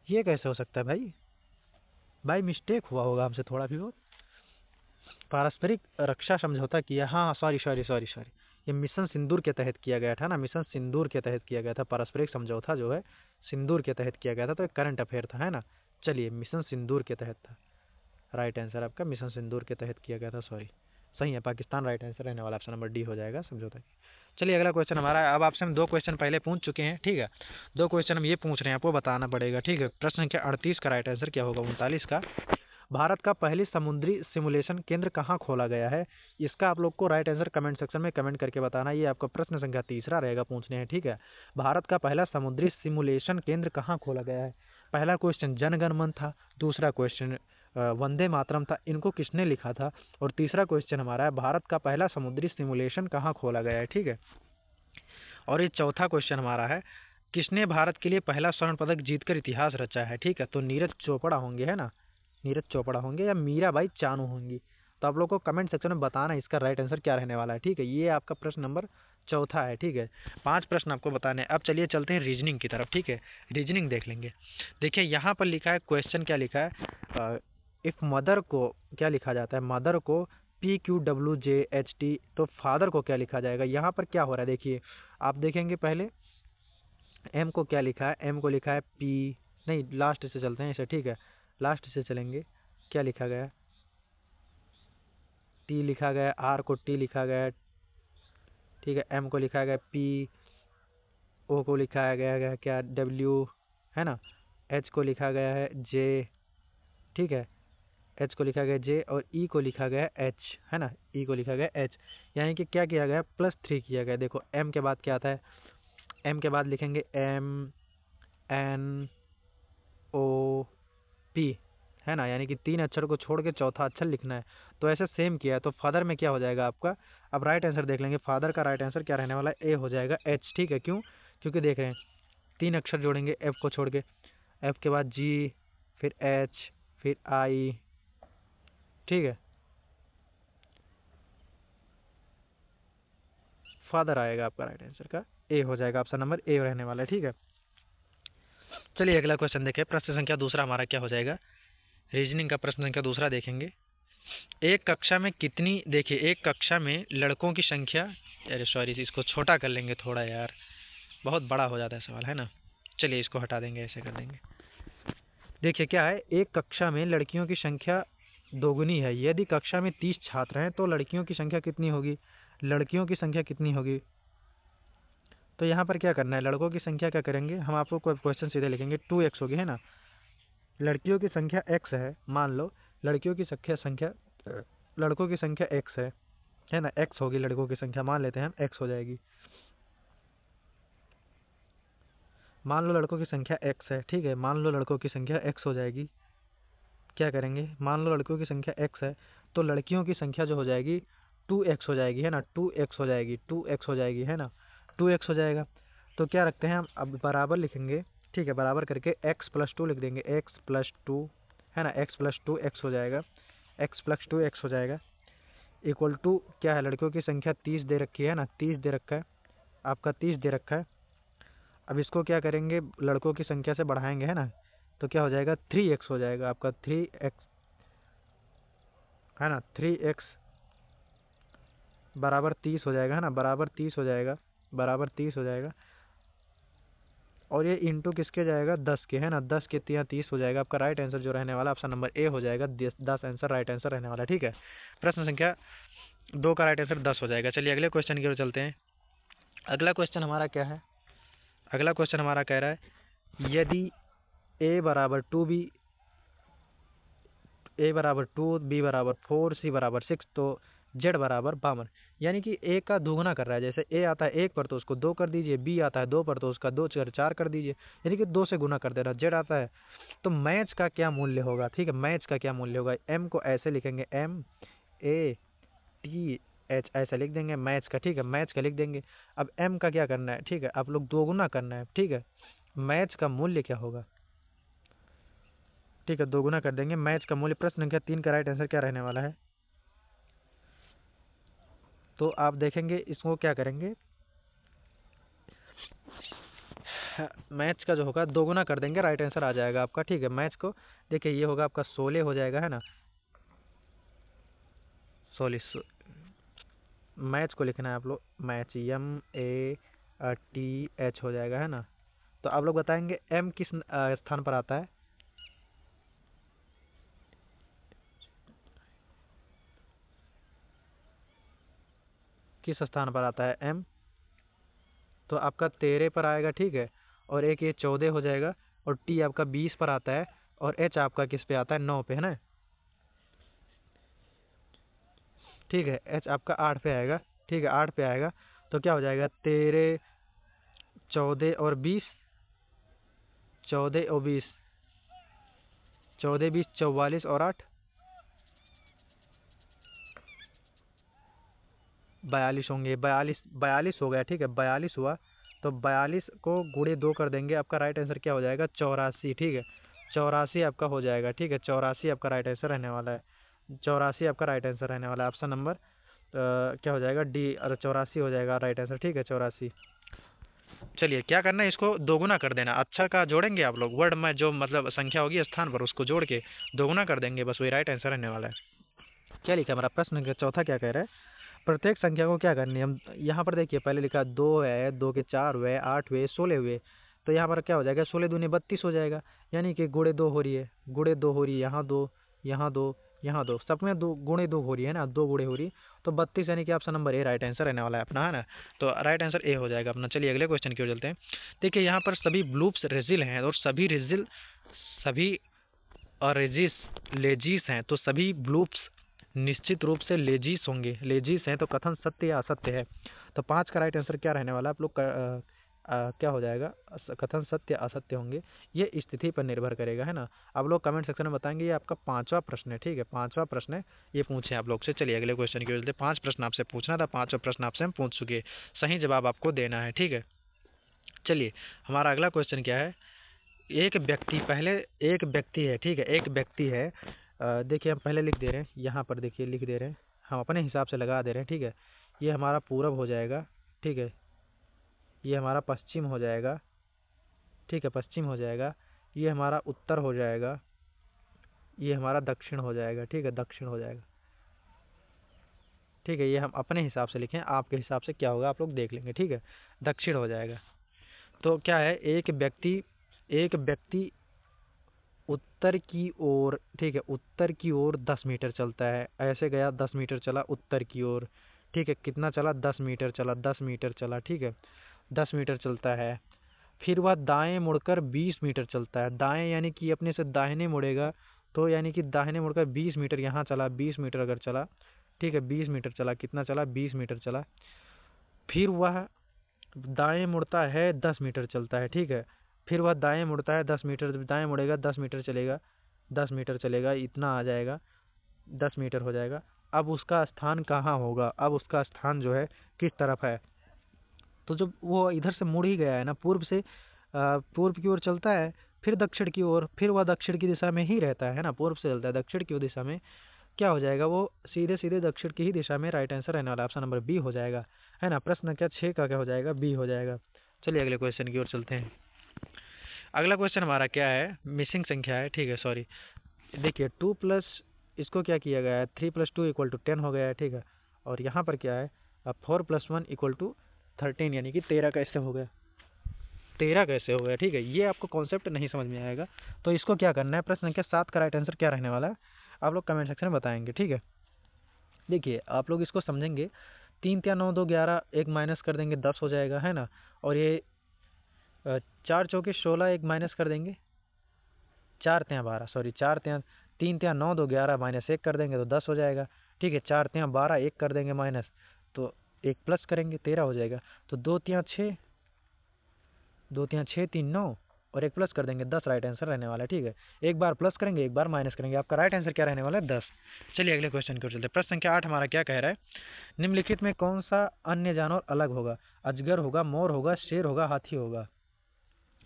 ये कैसे हो सकता है भाई, भाई मिस्टेक हुआ होगा हमसे थोड़ा भी बहुत, पारस्परिक रक्षा समझौता किया, हाँ सॉरी सॉरी सॉरी सॉरी, ये मिशन सिंदूर के तहत किया गया था ना, मिशन सिंदूर के तहत किया गया था, पारस्परिक समझौता जो है सिंदूर के तहत किया गया था, तो एक करंट अफेयर था, है ना। चलिए मिशन सिंदूर के तहत था, राइट आंसर आपका मिशन सिंदूर के तहत किया गया था, सॉरी सही है, पाकिस्तान राइट आंसर रहने वाला, ऑप्शन नंबर डी हो जाएगा समझौता की। चलिए अगला क्वेश्चन हमारा है, अब आपसे हम 2 क्वेश्चन पहले पूछ चुके हैं, ठीक है, 2 क्वेश्चन हम ये पूछ रहे हैं, आपको बताना पड़ेगा, ठीक है। प्रश्न संख्या 38 का राइट आंसर क्या होगा, 39 का, भारत का पहली समुद्री सिमुलेशन केंद्र कहाँ खोला गया है, इसका आप लोग को राइट आंसर कमेंट सेक्शन में कमेंट करके बताना। ये आपका प्रश्न संख्या तीसरा रहेगा पूछने हैं, ठीक है। भारत का पहला समुद्री सिमुलेशन केंद्र कहाँ खोला गया है, पहला क्वेश्चन जन गण मन था, दूसरा क्वेश्चन वंदे मातरम था, इनको किसने लिखा था, और तीसरा क्वेश्चन हमारा है भारत का पहला समुद्री सिमुलेशन कहाँ खोला गया है, ठीक है। और ये चौथा क्वेश्चन हमारा है किसने भारत के लिए पहला स्वर्ण पदक जीतकर इतिहास रचा है, ठीक है। तो नीरज चोपड़ा होंगे, है ना, नीरज चोपड़ा होंगे या मीराबाई चानू होंगी। तो आप लोग को कमेंट सेक्शन में बताना इसका राइट आंसर क्या रहने वाला है, ठीक है। ये आपका प्रश्न नंबर चौथा है, ठीक है। 5 प्रश्न आपको बताने हैं। अब चलिए चलते हैं रीजनिंग की तरफ, ठीक है, रीजनिंग देख लेंगे। देखिए यहाँ पर लिखा है, क्वेश्चन क्या लिखा है, इफ मदर को क्या लिखा जाता है, मदर को PQWJHT, तो फादर को क्या लिखा जाएगा। यहाँ पर क्या हो रहा है देखिए, आप देखेंगे पहले एम को क्या लिखा है, एम को लिखा है पी, नहीं लास्ट से चलते हैं इसे, ठीक है, लास्ट से चलेंगे। क्या लिखा गया, टी लिखा गया, आर को टी लिखा गया, ठीक है, एम को लिखा गया पी, ओ को लिखा गया क्या डब्ल्यू, है ना, एच को लिखा गया है जे, ठीक है, एच को लिखा गया जे, और ई को लिखा गया एच, है ना, ई को लिखा गया एच। यानी कि क्या किया गया, +3 किया गया। देखो एम के बाद क्या आता है, एम के बाद लिखेंगे एम एन ओ पी, है ना, यानी कि 3 अक्षर को छोड़ के चौथा अक्षर लिखना है। तो ऐसे सेम किया है। तो फादर में क्या हो जाएगा आपका, अब राइट आंसर देख लेंगे। फादर का राइट आंसर क्या रहने वाला है, ए हो जाएगा एच, ठीक है। क्यों, क्योंकि देख रहे हैं 3 अक्षर जोड़ेंगे एफ को छोड़ के, एफ के बाद जी, फिर एच, फिर आई, ठीक है, फादर आएगा आपका राइट आंसर का, ए हो जाएगा, ऑप्शन नंबर ए रहने वाला है, ठीक है। चलिए अगला क्वेश्चन देखें। प्रश्न संख्या दूसरा हमारा क्या हो जाएगा, रीजनिंग का प्रश्न संख्या दूसरा देखेंगे। एक कक्षा में कितनी, देखिए एक कक्षा में लड़कों की संख्या, अरे सॉरी इसको छोटा कर लेंगे थोड़ा यार, बहुत बड़ा हो जाता है सवाल, है ना। चलिए इसको हटा देंगे, ऐसे कर देंगे। देखिए क्या है, एक कक्षा में लड़कियों की संख्या दोगुनी है। यदि कक्षा में 30 छात्र हैं तो लड़कियों की संख्या कितनी होगी, लड़कियों की संख्या कितनी होगी। तो यहाँ पर क्या करना है, लड़कों की संख्या क्या करेंगे हम, आपको कोई क्वेश्चन सीधे लिखेंगे, 2x होगी, है ना। लड़कियों की संख्या x है, मान लो लड़कियों की संख्या लड़कों की संख्या x है ना, x होगी लड़कों की संख्या, मान लेते हैं हम x हो जाएगी। मान लो लड़कों की संख्या x है, ठीक है, मान लो लड़कों की संख्या x हो जाएगी। क्या करेंगे, मान लो लड़कों की संख्या x है, तो लड़कियों की संख्या जो हो जाएगी 2x हो जाएगी, है ना, 2x हो जाएगी, 2x हो जाएगी, है ना, 2x हो जाएगा। तो क्या रखते हैं हम, अब बराबर लिखेंगे, ठीक है, बराबर करके x+2 लिख देंगे, x+2, है ना, x+2 x हो जाएगा, x+2 x हो जाएगा, इक्वल टू क्या है, लड़कियों की संख्या 30 दे रखी है ना, 30 दे रखा है आपका, 30 दे रखा है। अब इसको क्या करेंगे, लड़कों की संख्या से बढ़ाएंगे, है ना, तो क्या हो जाएगा, 3x हो जाएगा आपका, 3x, है ना, 3x बराबर 30 हो जाएगा, है ना, बराबर 30 हो जाएगा, बराबर 30 हो जाएगा। और ये इंटू किसके जाएगा, 10 के, है ना, 10 के 30 हो जाएगा। आपका राइट आंसर जो रहने वाला ऑप्शन नंबर ए हो जाएगा, 10 आंसर राइट आंसर रहने वाला, ठीक है। प्रश्न संख्या 2 का राइट आंसर 10 हो जाएगा। चलिए अगले क्वेश्चन की ओर चलते हैं। अगला क्वेश्चन हमारा क्या है, अगला क्वेश्चन हमारा कह रहा है, यदि a बराबर 2b, a बराबर 2, b बराबर 4, c बराबर 6, तो z बराबर 52। यानी कि a का दोगुना कर रहा है। जैसे a आता है 1 पर तो उसको 2 कर दीजिए, b आता है 2 पर तो उसका 2 4 कर दीजिए, यानी कि 2 से गुना कर दे रहा है। z आता है तो मैच का क्या मूल्य होगा, ठीक है, मैच का क्या मूल्य होगा, m को ऐसे लिखेंगे, m a t h ऐसा लिख देंगे मैच का, ठीक है, मैच का लिख देंगे। अब m का क्या करना है, ठीक है, आप लोग दोगुना करना है, ठीक है, मैच का मूल्य क्या होगा, ठीक है, दोगुना कर देंगे मैच का मूल्य। प्रश्न संख्या 3 का राइट आंसर क्या रहने वाला है, तो आप देखेंगे इसको क्या करेंगे, मैच का जो होगा दोगुना कर देंगे, राइट आंसर आ जाएगा आपका, ठीक है। मैच को देखिए ये होगा आपका 16 हो जाएगा, है ना, 16, मैच को लिखना है आप लोग, मैच MATH हो जाएगा, है ना। तो आप लोग बताएंगे m किस स्थान पर आता है, किस स्थान पर आता है m, तो आपका 13 पर आएगा, ठीक है, और एक ये 14 हो जाएगा, और t आपका 20 पर आता है, और h आपका किस पे आता है, 9 पे, है ना, ठीक है, h आपका 8 पे आएगा, ठीक है, 8 पे आएगा। तो क्या हो जाएगा, 13, 14 और 20, 14 और 20, 14 20 44 और 8 42 होंगे, 42 42 हो गया, ठीक है, 42 हुआ। तो 42 को गुणे 2 कर देंगे, आपका राइट आंसर क्या हो जाएगा, 84, ठीक है, 84 आपका हो जाएगा, ठीक है, 84 आपका राइट आंसर रहने वाला है, 84 आपका राइट आंसर रहने वाला है। ऑप्शन नंबर क्या हो जाएगा, डी, और 84 हो जाएगा राइट आंसर, ठीक है, 84। चलिए क्या करना है, इसको दोगुना कर देना, अच्छा का जोड़ेंगे आप लोग, वर्ड में जो मतलब संख्या होगी स्थान पर उसको जोड़ के दोगुना कर देंगे, बस वही राइट आंसर रहने वाला है। क्या लिखा हमारा प्रश्न का चौथा क्या कह रहा है, प्रत्येक संख्या को क्या करनी है, हम यहाँ पर देखिए पहले लिखा 2 है, 2 के 4 हुए, 8 हुए, 16 हुए, तो यहाँ पर क्या हो जाएगा, 16 दूनी 32 हो जाएगा, यानी कि गुणे 2 हो रही है, गुणे 2 हो रही है, यहाँ 2, यहाँ 2, यहाँ 2, सब में 2 गुणे 2 हो रही है ना, 2 गुणे हो रही, तो 32 यानी कि option number A right answer रहने वाला है अपना, है ना। तो राइट आंसर ए हो जाएगा अपना। चलिए अगले क्वेश्चन की ओर चलते हैं। देखिए यहाँ पर सभी ब्लूप्स रेजिल हैं और सभी रेजिस लेजिस हैं, तो सभी ब्लूप्स निश्चित रूप से लेजिस होंगे। लेजिस हैं तो कथन सत्य या असत्य है। तो 5 का राइट आंसर क्या रहने वाला है आप लोग क्या हो जाएगा, कथन सत्य असत्य होंगे, ये स्थिति पर निर्भर करेगा, है ना। आप लोग कमेंट सेक्शन में बताएंगे। ये आपका 5वां प्रश्न है, ठीक है, 5वां प्रश्न है, ये पूछे आप लोग से। चलिए अगले क्वेश्चन की ओर चलते हैं। 5 प्रश्न आपसे पूछना था, 5वां प्रश्न आपसे हम पूछ चुके, सही जवाब आपको देना है, ठीक है। चलिए हमारा अगला क्वेश्चन क्या है। एक व्यक्ति है, ठीक है, एक व्यक्ति है। देखिए हम पहले लिख दे रहे हैं, यहाँ पर देखिए लिख दे रहे हैं, हम अपने हिसाब से लगा दे रहे हैं, ठीक है। ये हमारा पूरब हो जाएगा, ठीक है, ये हमारा पश्चिम हो जाएगा, ठीक है, पश्चिम हो जाएगा, ये हमारा उत्तर हो जाएगा, ये हमारा दक्षिण हो जाएगा, ठीक है, दक्षिण हो जाएगा, ठीक है। ये हम अपने हिसाब से लिखें, आपके हिसाब से क्या होगा आप लोग देख लेंगे, ठीक है, दक्षिण हो जाएगा। तो क्या है, एक व्यक्ति उत्तर की ओर, ठीक है, उत्तर की ओर 10 मीटर चलता है, ऐसे गया 10 मीटर चला उत्तर की ओर, ठीक है, कितना चला 10 मीटर चला, 10 मीटर चला, ठीक है, 10 मीटर चलता है। फिर वह दाएं मुड़कर 20 मीटर चलता है। दाएं यानी कि अपने से दाहिने मुड़ेगा, तो यानी कि दाहिने मुड़कर 20 मीटर यहाँ चला, 20 मीटर अगर चला, ठीक है, 20 मीटर चला, कितना चला 20 मीटर चला। फिर वह दाएं मुड़ता है 10 मीटर चलता है, ठीक है, फिर वह दाएं मुड़ता है 10 मीटर, दाएं मुड़ेगा 10 मीटर चलेगा, 10 मीटर चलेगा, इतना आ जाएगा, 10 मीटर हो जाएगा। अब उसका स्थान कहाँ होगा, अब उसका स्थान जो है किस तरफ है, तो जब वो इधर से मुड़ ही गया है ना, पूर्व से पूर्व की ओर चलता है, फिर दक्षिण की ओर, फिर वह दक्षिण की दिशा में ही रहता है ना, पूर्व से चलता है दक्षिण की दिशा में, क्या हो जाएगा, वो सीधे सीधे दक्षिण की ही दिशा में राइट आंसर रहने वाला ऑप्शन नंबर बी हो जाएगा, है ना। प्रश्न संख्या 6 का क्या हो जाएगा, बी हो जाएगा। चलिए अगले क्वेश्चन की ओर चलते हैं। अगला क्वेश्चन हमारा क्या है, मिसिंग संख्या है, ठीक है, सॉरी। देखिए 2 प्लस, इसको क्या किया गया है, 3 + 2 = 10 हो गया है, ठीक है। और यहाँ पर क्या है, 4 + 1 = 13, यानी कि 13 कैसे हो गया, 13 कैसे हो गया, ठीक है। ये आपको कॉन्सेप्ट नहीं समझ में आएगा, तो इसको क्या करना है, प्रश्न संख्या 7 का राइट आंसर क्या रहने वाला है, आप लोग कमेंट सेक्शन में बताएंगे, ठीक है। देखिए आप लोग इसको समझेंगे, 3 × 9 = 2 = 11, एक माइनस कर देंगे 10 हो जाएगा, है ना। और ये 4 × 4 = 16, एक माइनस कर देंगे 4 × 12, सॉरी 3 × 9 = 2 = 11, माइनस 1 कर देंगे तो 10 हो जाएगा, ठीक है। 4 × 12, 1 कर देंगे माइनस, तो 1 प्लस करेंगे 13 हो जाएगा। तो 2 × 6, 2 × 6 = 3 9, और 1 प्लस कर देंगे 10 राइट आंसर रहने वाला है, ठीक है। एक बार प्लस करेंगे, एक बार माइनस करेंगे, आपका राइट आंसर क्या रहने वाला है, 10। चलिए अगले क्वेश्चन की ओर चलते हैं। प्रश्न संख्या 8 हमारा क्या कह रहा है, निम्नलिखित में कौन सा अन्य जानवर अलग होगा, अजगर होगा, मोर होगा, शेर होगा, हाथी होगा।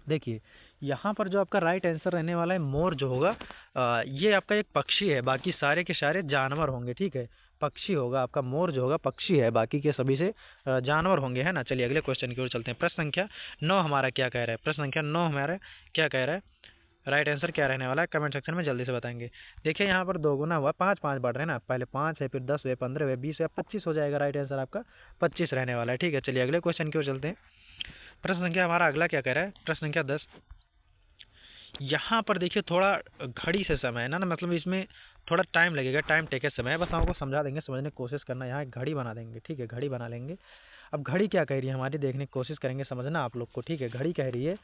देखिए यहाँ पर जो आपका राइट आंसर रहने वाला है मोर जो होगा, ये आपका एक पक्षी है, बाकी सारे के सारे जानवर होंगे, ठीक है। पक्षी होगा आपका, मोर जो होगा पक्षी है, बाकी के सभी से जानवर होंगे, है ना। चलिए अगले क्वेश्चन की ओर चलते हैं। प्रश्न संख्या 9 हमारा क्या कह रहा है, प्रश्न संख्या 9 हमारा क्या कह रहा है, राइट आंसर क्या रहने वाला है, कमेंट सेक्शन में जल्दी से बताएंगे। देखिए यहाँ पर 2 गुना हुआ, 5 5 बढ़ रहे हैं ना, पहले 5 है, फिर 10 है, 15 है, 20 है, 25 हो जाएगा, राइट आंसर आपका 25 रहने वाला है, ठीक है। चलिए अगले क्वेश्चन की ओर चलते हैं। प्रश्न संख्या हमारा अगला क्या कह रहा है, प्रश्न संख्या 10। यहाँ पर देखिए थोड़ा घड़ी से समय है ना, मतलब इसमें थोड़ा टाइम लगेगा, टाइम टेके समय है, बस आपको समझा देंगे, समझने की कोशिश करना। यहाँ एक घड़ी बना देंगे, ठीक है, घड़ी बना लेंगे। अब घड़ी क्या कह रही है हमारी, देखने की कोशिश करेंगे, समझना आप लोग को, ठीक है। घड़ी कह रही है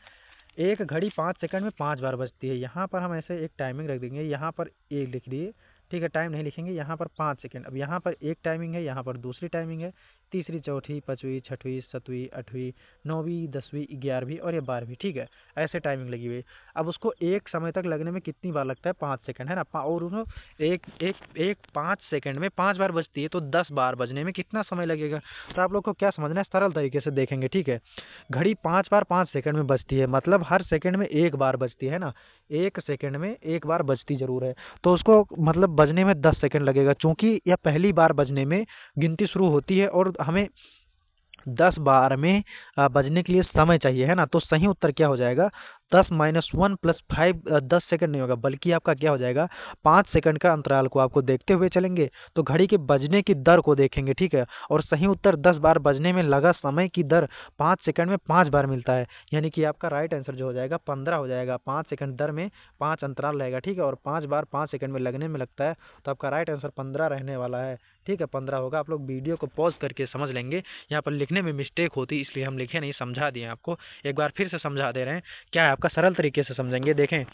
एक घड़ी 5 सेकंड में 5 बार बजती है। यहाँ पर हम ऐसे एक टाइमिंग रख देंगे, यहाँ पर एक लिख दिए, ठीक है, टाइम नहीं लिखेंगे, यहाँ पर 5 सेकंड। अब यहाँ पर एक टाइमिंग है, यहाँ पर दूसरी टाइमिंग है, तीसरी, चौथी, पाँचवीं, छठवीं, सातवीं, आठवीं, 9वीं, 10वीं, 11वीं और ये 12वीं, ठीक है, ऐसे टाइमिंग लगी हुई है। अब उसको एक समय तक लगने में कितनी बार लगता है, 5 सेकंड, है ना। और उसको एक 5 सेकंड में 5 बार बजती है, तो 10 बार बजने में कितना समय लगेगा। तो आप लोग को क्या समझना है, सरल तरीके से देखेंगे, ठीक है। घड़ी 5 बार 5 सेकंड में बजती है, मतलब हर सेकंड में एक बार बजती है ना, एक सेकंड में एक बार बजती जरूर है, तो उसको मतलब बजने में 10 सेकंड लगेगा, क्योंकि यह पहली बार बजने में गिनती शुरू होती है और हमें 10 बार में बजने के लिए समय चाहिए, है ना। तो सही उत्तर क्या हो जाएगा, 10 माइनस 1 प्लस 5 10 सेकंड नहीं होगा, बल्कि आपका क्या हो जाएगा 5 सेकंड का अंतराल को आपको देखते हुए चलेंगे। तो घड़ी के बजने की दर को देखेंगे, ठीक है, और सही उत्तर 10 बार बजने में लगा समय की दर 5 सेकंड में 5 बार मिलता है, यानी कि आपका राइट आंसर जो हो जाएगा 15 हो जाएगा। 5 सेकंड दर में 5 अंतराल रहेगा, ठीक है, और 5 बार 5 सेकंड में लगने में लगता है, तो आपका राइट आंसर 15 रहने वाला है, ठीक है, 15 होगा। आप लोग वीडियो को पॉज करके समझ लेंगे, यहाँ पर लिखने में मिस्टेक होती इसलिए हम लिखे नहीं, समझा दिए आपको। एक बार फिर से समझा दे रहे हैं, क्या है आपका सरल तरीके से समझेंगे। देखें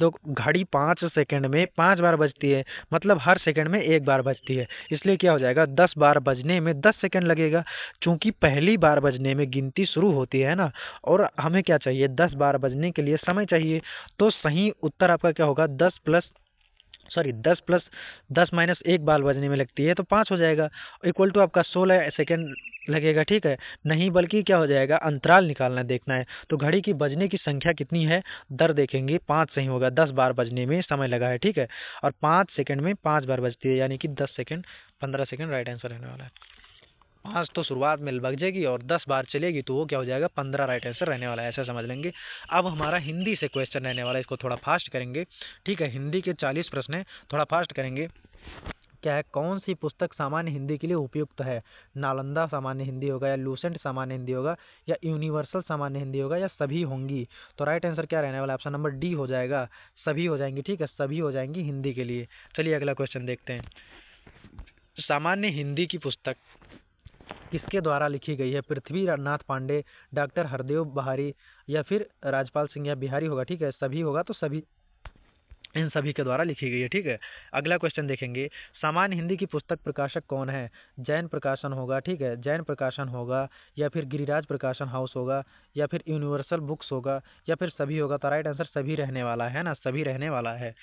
तो घड़ी 5 सेकंड में 5 बार बजती है, मतलब हर सेकंड में 1 बार बजती है, इसलिए क्या हो जाएगा 10 बार बजने में 10 सेकंड लगेगा। चूंकि पहली बार बजने में गिनती शुरू होती है ना, और हमें क्या चाहिए 10 बार बजने के लिए समय चाहिए, तो सही उत्तर आपका क्या होगा 10 माइनस 1 बार बजने में लगती है तो 5 हो जाएगा, इक्वल टू आपका 16 सेकंड लगेगा, ठीक है, नहीं बल्कि क्या हो जाएगा अंतराल निकालना देखना है। तो घड़ी की बजने की संख्या कितनी है, दर देखेंगे, 5 सही होगा, 10 बार बजने में समय लगा है, ठीक है, और 5 सेकंड में 5 बार बजती है, यानी कि 10 सेकंड 15 सेकंड राइट आंसर रहने वाला है। 5 तो शुरुआत में बज जाएगी और 10 बार चलेगी तो वो क्या हो जाएगा 15 राइट आंसर रहने वाला है, ऐसा समझ लेंगे। अब हमारा हिंदी से क्वेश्चन रहने वाला है, इसको थोड़ा फास्ट करेंगे, ठीक है, हिंदी के 40 प्रश्न है, थोड़ा फास्ट करेंगे। क्या है, कौन सी पुस्तक सामान्य हिंदी के लिए उपयुक्त है? नालंदा सामान्य हिंदी होगा, या लूसेंट सामान्य हिंदी होगा, या यूनिवर्सल सामान्य हिंदी होगा, या सभी होंगी? तो राइट आंसर क्या रहने वाला है? ऑप्शन नंबर डी हो जाएगा, सभी हो जाएंगी, ठीक है, सभी हो जाएंगी हिंदी के लिए। चलिए अगला क्वेश्चन देखते हैं। सामान्य हिंदी की पुस्तक किसके द्वारा लिखी गई है? पृथ्वी नाथ पांडे, डॉक्टर हरदेव बहारी, या फिर राजपाल सिंह या बिहारी होगा, ठीक है, सभी होगा तो सभी, इन सभी के द्वारा लिखी गई है, ठीक है। अगला क्वेश्चन देखेंगे, सामान्य हिंदी की पुस्तक प्रकाशक कौन है? जैन प्रकाशन होगा, ठीक है, जैन प्रकाशन होगा, या फिर गिरिराज प्रकाशन हाउस होगा, या फिर यूनिवर्सल बुक्स होगा, या फिर सभी होगा? तो राइट आंसर सभी रहने वाला है ना, सभी रहने वाला है।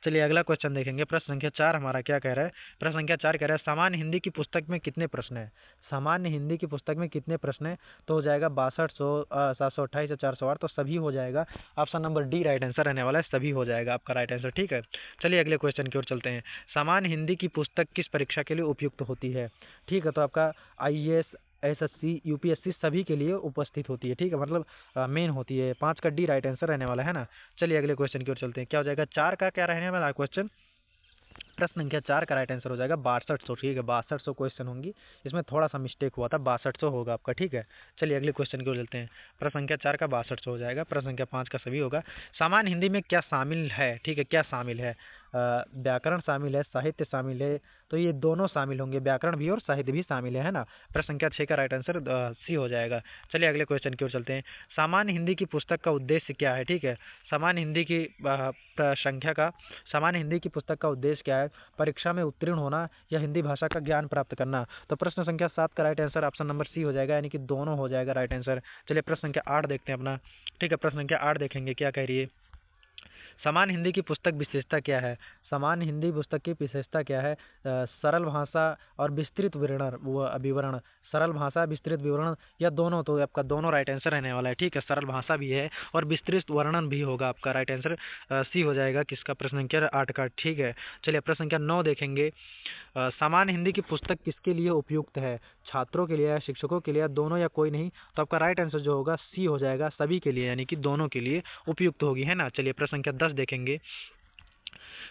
चलिए अगला क्वेश्चन देखेंगे, प्रश्न संख्या 4 हमारा क्या कह रहा है? प्रश्न संख्या 4 कह रहा है सामान्य हिंदी की पुस्तक में कितने प्रश्न है? सामान्य हिंदी की पुस्तक में कितने प्रश्न है? तो हो जाएगा 6200, 728 या 408, तो सभी हो जाएगा। Option number D right answer रहने वाला है, सभी हो जाएगा आपका राइट आंसर, ठीक है। चलिए अगले क्वेश्चन की ओर चलते हैं। सामान्य हिंदी की पुस्तक किस परीक्षा के लिए उपयुक्त होती है? ठीक है, तो आपका आईएएस, एसएससी, यूपीएससी सभी के लिए उपस्थित होती है, ठीक है, मतलब मेन होती है। 5 का डी राइट आंसर रहने वाला है ना। चलिए अगले क्वेश्चन की ओर चलते हैं। क्या हो जाएगा 4 का क्या रहने वाला क्वेश्चन? प्रश्न संख्या 4 का राइट आंसर हो जाएगा 6200, ठीक है, 6200 क्वेश्चन होंगी, इसमें थोड़ा सा मिस्टेक हुआ था, 6200 होगा आपका, ठीक है। चलिए अगले क्वेश्चन की ओर चलते हैं। प्रश्न संख्या 4 का 6200 हो जाएगा, प्रश्न संख्या 5 का सभी होगा। सामान्य हिंदी में क्या शामिल है? ठीक है, क्या शामिल है? व्याकरण शामिल है, साहित्य शामिल है, तो ये दोनों शामिल होंगे, व्याकरण भी और साहित्य भी शामिल है ना। प्रश्न संख्या 6 का राइट आंसर सी हो जाएगा। चलिए अगले क्वेश्चन की ओर चलते हैं। सामान्य हिंदी की पुस्तक का उद्देश्य क्या है? ठीक है, सामान्य हिंदी की संख्या का, सामान्य हिंदी की पुस्तक का उद्देश्य क्या है? परीक्षा में उत्तीर्ण होना या हिंदी भाषा का ज्ञान प्राप्त करना? तो प्रश्न संख्या 7 का right answer option number C हो जाएगा, यानी कि दोनों हो जाएगा राइट आंसर। चलिए प्रश्न संख्या 8 देखते हैं अपना, ठीक है, प्रश्न संख्या 8 देखेंगे क्या कह रही है। सामान्य हिंदी की पुस्तक विशेषता क्या है? सामान्य हिंदी पुस्तक की विशेषता क्या है? सरल भाषा और विस्तृत विवरण, सरल भाषा विस्तृत विवरण, या दोनों? तो आपका दोनों राइट आंसर रहने वाला है, ठीक है, सरल भाषा भी है और विस्तृत वर्णन भी होगा, आपका राइट आंसर सी हो जाएगा, किसका? प्रश्न संख्या 8 का, ठीक है। चलिए प्रश्न संख्या 9 देखेंगे। सामान्य हिंदी की पुस्तक किसके लिए उपयुक्त है? छात्रों के लिए या शिक्षकों के लिए, या दोनों, या कोई नहीं? तो आपका राइट आंसर जो होगा सी हो जाएगा, सभी के लिए, यानी कि दोनों के लिए उपयुक्त होगी, है ना। चलिए प्रश्न संख्या 10 देखेंगे।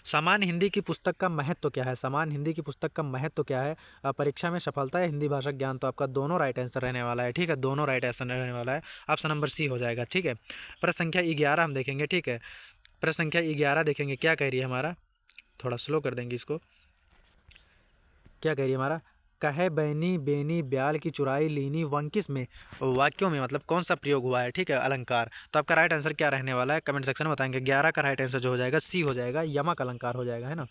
सामान्य हिंदी की पुस्तक का महत्व क्या है? सामान्य हिंदी की पुस्तक का महत्व क्या है? परीक्षा में सफलता या हिंदी भाषा ज्ञान? तो आपका दोनों राइट आंसर रहने वाला है, ठीक है, दोनों राइट आंसर रहने वाला है, ऑप्शन नंबर सी हो जाएगा, ठीक है। प्रश्न संख्या 11 हम देखेंगे, ठीक है, प्रश्न संख्या 11 देखेंगे क्या कह रही है हमारा, थोड़ा स्लो कर देंगे इसको। क्या कह रही है हमारा? कहे बैनी बेनी ब्याल की चुराई लीनी वंकिस में, वाक्यों में मतलब कौन सा प्रयोग हुआ है? ठीक है, अलंकार। तो आपका राइट आंसर क्या रहने वाला है? कमेंट सेक्शन में बताएंगे। 11 का राइट आंसर जो हो जाएगा सी हो जाएगा, यमक अलंकार हो जाएगा, है ना।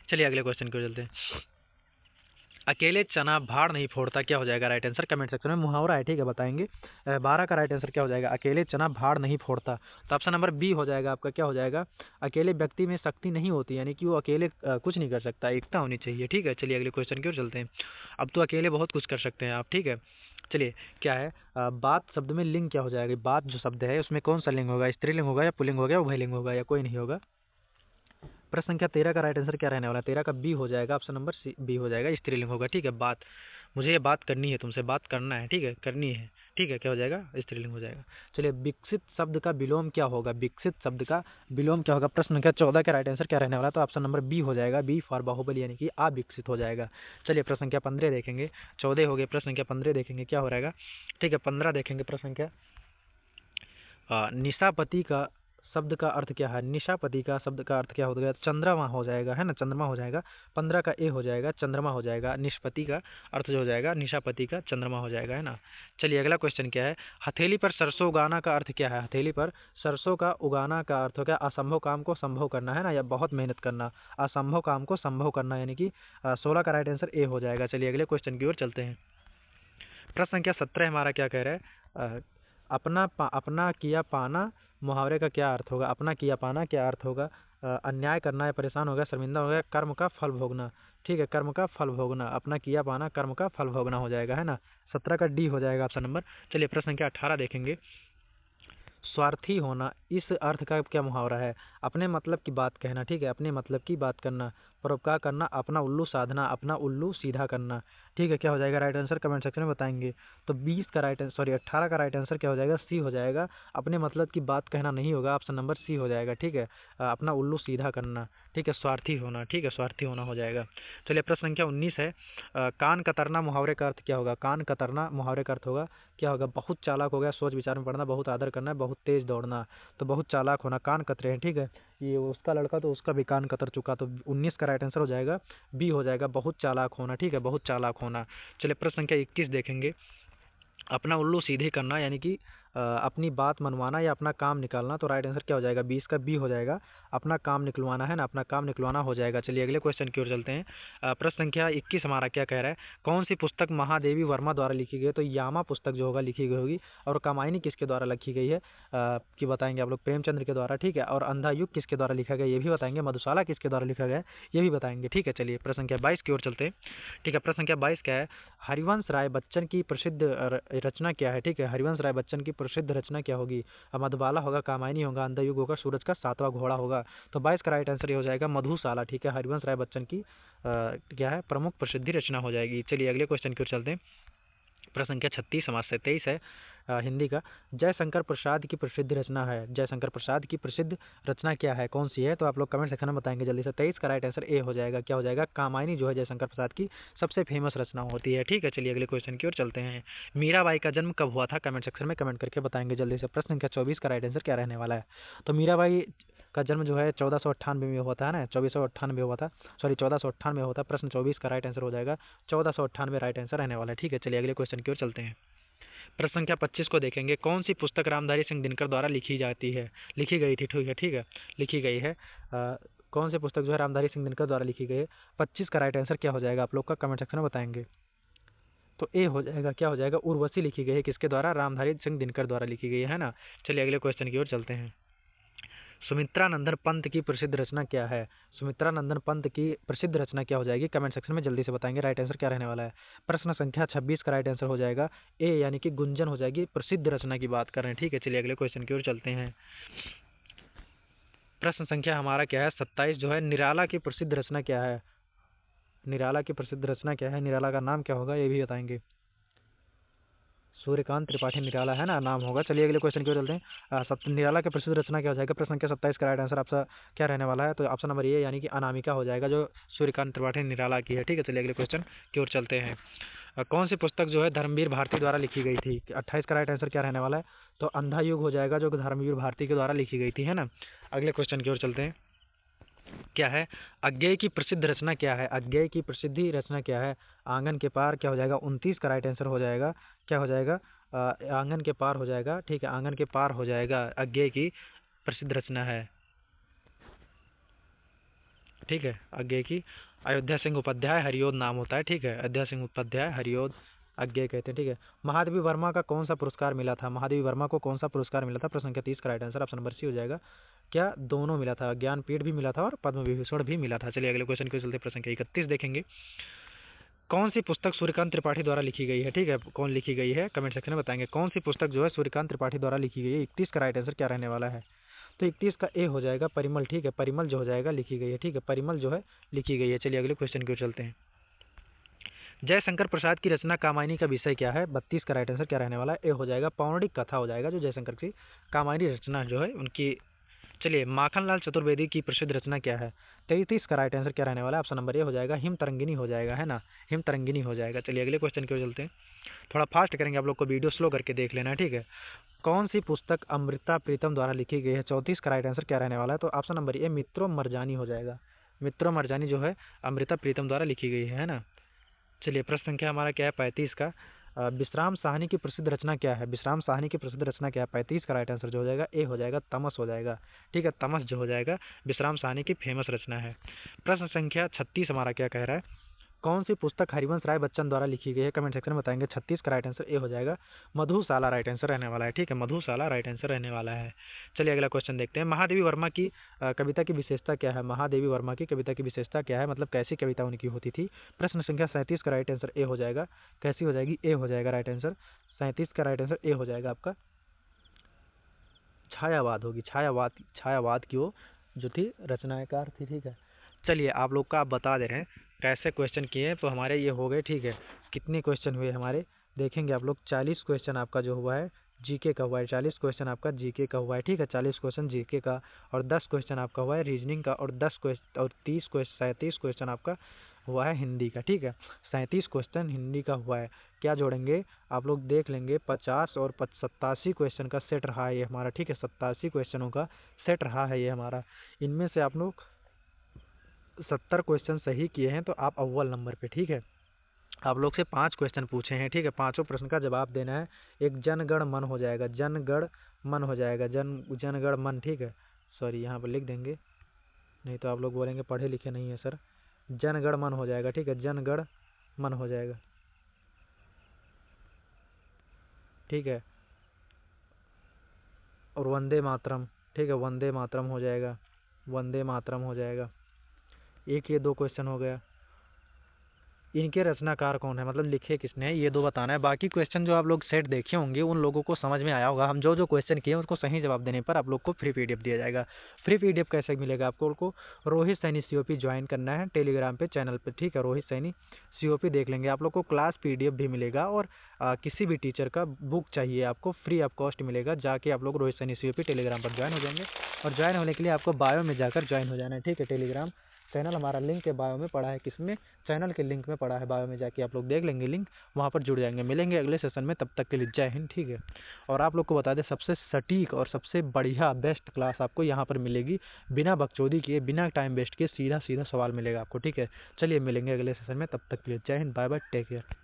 चलिए अगले क्वेश्चन की ओर चलते हैं। अकेले चना भाड़ नहीं फोड़ता, क्या हो जाएगा राइट आंसर? कमेंट सेक्शन में मुहावरा है, ठीक है, बताएंगे। 12 का राइट आंसर क्या हो जाएगा? अकेले चना भाड़ नहीं फोड़ता। तो ऑप्शन नंबर बी हो जाएगा आपका, क्या हो जाएगा? अकेले व्यक्ति में शक्ति नहीं होती, यानी कि वो अकेले कुछ नहीं कर सकता, एकता होनी चाहिए, ठीक है। चलिए अगले क्वेश्चन की ओर चलते हैं। अब तो अकेले बहुत कुछ कर सकते हैं आप, ठीक है। चलिए क्या है, बात शब्द में लिंग क्या हो जाएगा? बात जो शब्द है उसमें कौन सा लिंग होगा? स्त्रीलिंग होगा, या पुल्लिंग होगा, या उभयलिंग होगा, या कोई नहीं होगा? प्रश्न संख्या 13 का राइट आंसर क्या रहने वाला है? 13 का बी हो जाएगा, ऑप्शन नंबर सी बी हो जाएगा, स्त्रीलिंग होगा, ठीक है, बात। मुझे ये बात करनी है, तुमसे बात करना है, ठीक है, करनी है, ठीक है, क्या हो जाएगा, स्त्रीलिंग हो जाएगा। चलिए, विकसित शब्द का विलोम क्या होगा, विकसित शब्द का विलोम क्या होगा, प्रश्न संख्या 14 का राइट आंसर क्या रहने वाला है, तो ऑप्शन नंबर बी हो जाएगा, बी फॉर बाहुबली, यानी कि अविकसित हो जाएगा। चलिए प्रश्न संख्या 15 देखेंगे, 14 हो गए, प्रश्न संख्या 15 देखेंगे क्या हो रहेगा, ठीक है, 15 देखेंगे। प्रश्न संख्या निशापति का शब्द का अर्थ क्या है, निशापति का शब्द का अर्थ क्या हो गया, चंद्रमा हो जाएगा, है ना, चंद्रमा हो जाएगा। 15 का ए हो जाएगा, चंद्रमा हो जाएगा। निष्पति का अर्थ जो हो जाएगा, निशापति का चंद्रमा हो जाएगा, है ना। चलिए अगला क्वेश्चन क्या है, हथेली पर सरसों उगाना का अर्थ क्या है, हथेली पर सरसों का उगाना का अर्थ हो गया असंभव काम को संभव करना, है ना, या बहुत मेहनत करना, असंभव काम को संभव करना, यानी कि 16 का राइट आंसर ए हो जाएगा। चलिए अगले क्वेश्चन की ओर चलते हैं। प्रश्न संख्या 17 हमारा क्या कह रहा है, अपना किया पाना मुहावरे का क्या अर्थ होगा, अपना किया पाना क्या अर्थ होगा, अन्याय करना या परेशान हो गया, शर्मिंदा हो गया, कर्म का फल भोगना, ठीक है, कर्म का फल भोगना, अपना किया पाना कर्म का फल भोगना हो जाएगा, है ना। 17 का डी हो जाएगा ऑप्शन नंबर। चलिए प्रश्न संख्या 18 देखेंगे, स्वार्थी होना इस अर्थ का क्या मुहावरा है, अपने मतलब की बात कहना, ठीक है, अपने मतलब की बात करना, परोपकार करना, अपना उल्लू साधना, अपना उल्लू सीधा करना, ठीक है, क्या हो जाएगा राइट आंसर, कमेंट सेक्शन में बताएंगे। तो 20 का राइट सॉरी 18 का राइट आंसर क्या हो जाएगा, सी हो जाएगा, अपने मतलब की बात कहना नहीं होगा, ऑप्शन नंबर सी हो जाएगा, ठीक है, अपना उल्लू सीधा करना, ठीक है, स्वार्थी होना, ठीक है, स्वार्थी होना हो जाएगा। चलिए प्रश्न संख्या 19 है, कान कतरना मुहावरे का अर्थ क्या होगा, कान कतरना मुहावरे का अर्थ होगा क्या होगा, बहुत चालाक हो गया, सोच विचार में पढ़ना, बहुत आदर करना, बहुत तेज दौड़ना, तो बहुत चालाक होना, कान कतरे हैं, ठीक है, ये उसका लड़का तो उसका भी कान कतर चुका, तो 19 का राइट आंसर हो जाएगा बी हो जाएगा, बहुत चालाक होना, ठीक है, बहुत चालाक होना। चलिए प्रश्न संख्या 21 देखेंगे, अपना उल्लू सीधे करना, यानी कि अपनी बात मनवाना या अपना काम निकालना, तो राइट आंसर क्या हो जाएगा, 20 का बी हो जाएगा, अपना काम निकलवाना, है ना, अपना काम निकलवाना हो जाएगा। चलिए अगले क्वेश्चन की ओर चलते हैं। प्रश्न संख्या 21 हमारा क्या कह रहा है, कौन सी पुस्तक महादेवी वर्मा द्वारा लिखी गई है, तो यामा पुस्तक जो होगा लिखी गई होगी, और कामायनी किसके द्वारा लिखी गई है, कि बताएंगे आप लोग, प्रेमचंद्र के द्वारा, ठीक है, और अंधा युग किसके द्वारा लिखा गया ये भी बताएंगे, मधुशाला किसके द्वारा लिखा गया ये भी बताएंगे, ठीक है। चलिए प्रश्न संख्या 22 की ओर चलते हैं, ठीक है, प्रश्न संख्या 22 क्या है, हरिवंश राय बच्चन की प्रसिद्ध रचना क्या है, ठीक है, हरिवंश राय बच्चन की प्रसिद्ध रचना क्या होगी, मधुबाला होगा, कामायनी होगा, अंधा युग होगा, सूरज का सातवां घोड़ा होगा, तो 22 का राइट आंसर ये हो जाएगा मधुशाला, ठीक है, हरिवंश राय बच्चन की क्या है, प्रमुख प्रसिद्धि रचना हो जाएगी। चलिए अगले क्वेश्चन की ओर चलते हैं। प्रश्न संख्या 36 समाज से 23 है, हिंदी का, जयशंकर प्रसाद की प्रसिद्ध रचना है, जयशंकर प्रसाद की प्रसिद्ध रचना क्या है, कौन सी है, तो आप लोग कमेंट सेक्शन में बताएंगे जल्दी से। 23 का राइट आंसर ए हो जाएगा, क्या हो जाएगा, कामायनी जो है जयशंकर प्रसाद की सबसे फेमस रचना होती है, ठीक है। चलिए अगले क्वेश्चन की ओर चलते हैं। मीराबाई का जन्म कब हुआ था, कमेंट सेक्शन में कमेंट करके बताएंगे जल्दी से। प्रश्न संख्या 24 का राइट आंसर क्या रहने वाला है, तो मीराबाई का जन्म जो है 1498 में हुआ था, ना, 2498 हुआ था, सॉरी 1498 में हुआ था। प्रश्न 24 का राइट आंसर हो जाएगा 1498 राइट आंसर रहने वाला है, ठीक है। चलिए अगले क्वेश्चन की ओर चलते हैं। प्रश्न संख्या 25 को देखेंगे, कौन सी पुस्तक रामधारी सिंह दिनकर द्वारा लिखी जाती है, लिखी गई थी, ठीक है, ठीक है, लिखी गई है, कौन सी पुस्तक जो है रामधारी सिंह दिनकर द्वारा लिखी गई है। 25 का राइट आंसर क्या हो जाएगा आप लोग का कमेंट सेक्शन में बताएंगे। तो ए हो जाएगा, क्या हो जाएगा, उर्वशी लिखी गई है, किसके द्वारा, रामधारी सिंह दिनकर द्वारा लिखी गई है ना। चलिए अगले क्वेश्चन की ओर चलते हैं। सुमित्रा नंदन पंत की प्रसिद्ध रचना क्या है, सुमित्रा नंदन पंत की प्रसिद्ध रचना क्या हो जाएगी, कमेंट सेक्शन में जल्दी से बताएंगे, राइट आंसर क्या रहने वाला है। प्रश्न संख्या 26 का राइट आंसर हो जाएगा ए, यानी कि गुंजन हो जाएगी, प्रसिद्ध रचना की बात कर रहे हैं, ठीक है। चलिए अगले क्वेश्चन की ओर चलते हैं। प्रश्न संख्या हमारा क्या है 27 जो है, निराला की प्रसिद्ध रचना क्या है, निराला की प्रसिद्ध रचना क्या है, निराला का नाम क्या होगा ये भी बताएंगे। सूर्यकांत त्रिपाठी निराला, है ना, नाम होगा। चलिए अगले क्वेश्चन की ओर चलते हैं। निराला की प्रसिद्ध रचना क्या हो जाएगा, प्रश्न संख्या 27 का राइट आंसर आपका क्या रहने वाला है, तो ऑप्शन नंबर ए यानी कि अनामिका हो जाएगा, जो सूर्यकांत त्रिपाठी निराला की है, ठीक है। चलिए अगले क्वेश्चन की ओर चलते हैं। कौन सी पुस्तक जो है धर्मवीर भारती द्वारा लिखी गई थी, 28 का राइट आंसर क्या रहने वाला है, तो अंधा युग हो जाएगा, जो धर्मवीर भारती के द्वारा लिखी गई थी, है ना। अगले क्वेश्चन की ओर चलते हैं। क्या है, अज्ञेय की प्रसिद्ध रचना क्या है, अज्ञेय की प्रसिद्धि रचना क्या है, आंगन के पार क्या हो जाएगा, 29 का राइट आंसर हो जाएगा, क्या हो जाएगा, आंगन के पार हो जाएगा, ठीक है, आंगन के पार हो जाएगा, अज्ञेय की प्रसिद्ध रचना है, ठीक है, अज्ञेय की। अयोध्या सिंह उपाध्याय हरिओद नाम होता है, ठीक है, अयोध्या सिंह उपाध्याय हरिओद अज्ञेय कहते हैं, ठीक है। महादेवी वर्मा का कौन सा पुरस्कार मिला था, महादेवी वर्मा को कौन सा पुरस्कार मिला था, प्रश्न संख्या 30 का right answer option number C हो जाएगा, क्या दोनों मिला था, ज्ञानपीठ भी मिला था और पद्म विभूषण भी मिला था। चलिए अगले क्वेश्चन के चलते प्रश्न संख्या 31 देखेंगे। कौन सी पुस्तक सूर्यकांत त्रिपाठी द्वारा लिखी गई है, ठीक है, कौन लिखी गई है, कमेंट सेक्शन में बताएंगे, कौन सी पुस्तक जो है सूर्यकांत त्रिपाठी द्वारा लिखी गई है। 31 का राइट आंसर क्या रहने वाला है, तो 31 का ए हो जाएगा परिमल, ठीक है, परिमल जो हो जाएगा लिखी गई है, ठीक है, परिमल जो है लिखी गई है। चलिए अगले क्वेश्चन की ओर चलते हैं। जयशंकर प्रसाद की रचना कामायनी का विषय क्या है? 32 का राइट आंसर क्या रहने वाला है? ए हो जाएगा, पौराणिक कथा हो जाएगा जो जयशंकर की कामायनी रचना जो है उनकी। चलिए, माखनलाल चतुर्वेदी की प्रसिद्ध रचना क्या है? 33 का राइट आंसर क्या रहने वाला है? ऑप्शन नंबर ए हो जाएगा, हिम तरंगिनी हो जाएगा, है ना, हिम तरंगिनी हो जाएगा। चलिए अगले क्वेश्चन की ओर चलते हैं, थोड़ा फास्ट करेंगे, आप लोग को वीडियो स्लो करके देख लेना है, ठीक है। कौन सी पुस्तक अमृता प्रीतम द्वारा लिखी गई है? 34 का राइट आंसर क्या रहने वाला है? तो ऑप्शन नंबर ए मित्रों मरजानी हो जाएगा, मित्रों मरजानी जो है अमृता प्रीतम द्वारा लिखी गई है ना। चलिए प्रश्न संख्या हमारा क्या है? 35 का। विश्राम साहनी की प्रसिद्ध रचना क्या है? विश्राम साहनी की प्रसिद्ध रचना क्या है? 35 का राइट आंसर जो हो जाएगा ए हो जाएगा, तमस हो जाएगा, ठीक है, तमस जो हो जाएगा विश्राम साहनी की फेमस रचना है। प्रश्न संख्या 36 हमारा क्या कह रहा है? कौन सी पुस्तक हरिवंश राय बच्चन द्वारा लिखी गई है? कमेंट सेक्शन में बताएंगे। 36 का राइट आंसर ए हो जाएगा, मधुशाला राइट आंसर रहने वाला है, ठीक है, मधुशाला राइट आंसर रहने वाला है। चलिए अगला क्वेश्चन देखते हैं, महादेवी वर्मा की कविता की विशेषता क्या है? महादेवी वर्मा की कविता की विशेषता क्या है, मतलब कैसी कविता उनकी होती थी? प्रश्न संख्या 37 का राइट आंसर ए हो जाएगा, कैसी हो जाएगी? ए हो जाएगा राइट आंसर, 37 का राइट आंसर ए हो जाएगा आपका, छायावाद होगी, छायावाद, छायावाद की वो जो थी रचनाकार थी, ठीक है। चलिए आप लोग का आप बता दे रहे हैं कैसे क्वेश्चन किए, तो हमारे ये हो गए, ठीक है। कितने क्वेश्चन हुए हमारे देखेंगे आप लोग, 40 क्वेश्चन आपका जो हुआ है जीके का हुआ है, 40 क्वेश्चन आपका जीके का हुआ है, ठीक है, 40 क्वेश्चन जीके का, और 10 क्वेश्चन आपका हुआ है रीजनिंग का, और 10 क्वेश्चन और 37 क्वेश्चन आपका हुआ है हिंदी का, ठीक है, 37 क्वेश्चन हिंदी का हुआ है। क्या जोड़ेंगे आप लोग देख लेंगे, 50 और 87 क्वेश्चन का सेट रहा है ये हमारा, ठीक है, 87 क्वेश्चनों का सेट रहा है ये हमारा। इनमें से आप लोग 70 क्वेश्चन सही किए हैं तो आप अव्वल नंबर पे, ठीक है। आप लोग से 5 क्वेश्चन पूछे हैं, ठीक है, पांचों प्रश्न का जवाब देना है। एक जनगण मन हो जाएगा, जनगण मन हो जाएगा, जनगण मन, ठीक है, सॉरी यहाँ पर लिख देंगे, नहीं तो आप लोग बोलेंगे पढ़े लिखे नहीं है सर। जनगण मन हो जाएगा, ठीक है, जनगण मन हो जाएगा, ठीक है, और वंदे मातरम, ठीक है, वंदे मातरम हो जाएगा, वंदे मातरम हो जाएगा। एक ये 2 क्वेश्चन हो गया। इनके रचनाकार कौन है, मतलब लिखे किसने है, ये 2 बताना है। बाकी क्वेश्चन जो आप लोग सेट देखे होंगे उन लोगों को समझ में आया होगा। हम जो जो क्वेश्चन किए उसको सही जवाब देने पर आप लोग को फ्री पीडीएफ दिया जाएगा। फ्री पीडीएफ कैसे मिलेगा आपको? रोहित सैनी सीओपी ज्वाइन करना है टेलीग्राम पे चैनल पे, ठीक है, रोहित सैनी सीओपी देख लेंगे। आप लोग को क्लास पीडीएफ भी मिलेगा, और किसी भी टीचर का बुक चाहिए आपको फ्री ऑफ कॉस्ट मिलेगा। जाके आप लोग रोहित सैनी सीओपी टेलीग्राम पर ज्वाइन हो जाएंगे, और ज्वाइन होने के लिए आपको बायो में जाकर ज्वाइन हो जाना है, ठीक है। टेलीग्राम चैनल हमारा लिंक है बायो में पड़ा है, किसमें? चैनल के लिंक में पड़ा है, बायो में जाके आप लोग देख लेंगे लिंक, वहाँ पर जुड़ जाएंगे। मिलेंगे अगले सेशन में, तब तक के लिए जय हिंद, ठीक है। और आप लोग को बता दें सबसे सटीक और सबसे बढ़िया बेस्ट क्लास आपको यहाँ पर मिलेगी, बिना बकचोदी किए, बिना टाइम वेस्ट किए, सीधा सीधा सवाल मिलेगा आपको, ठीक है। चलिए मिलेंगे अगले सेशन में, तब तक के लिए जय हिंद, बाय बाय, टेक केयर।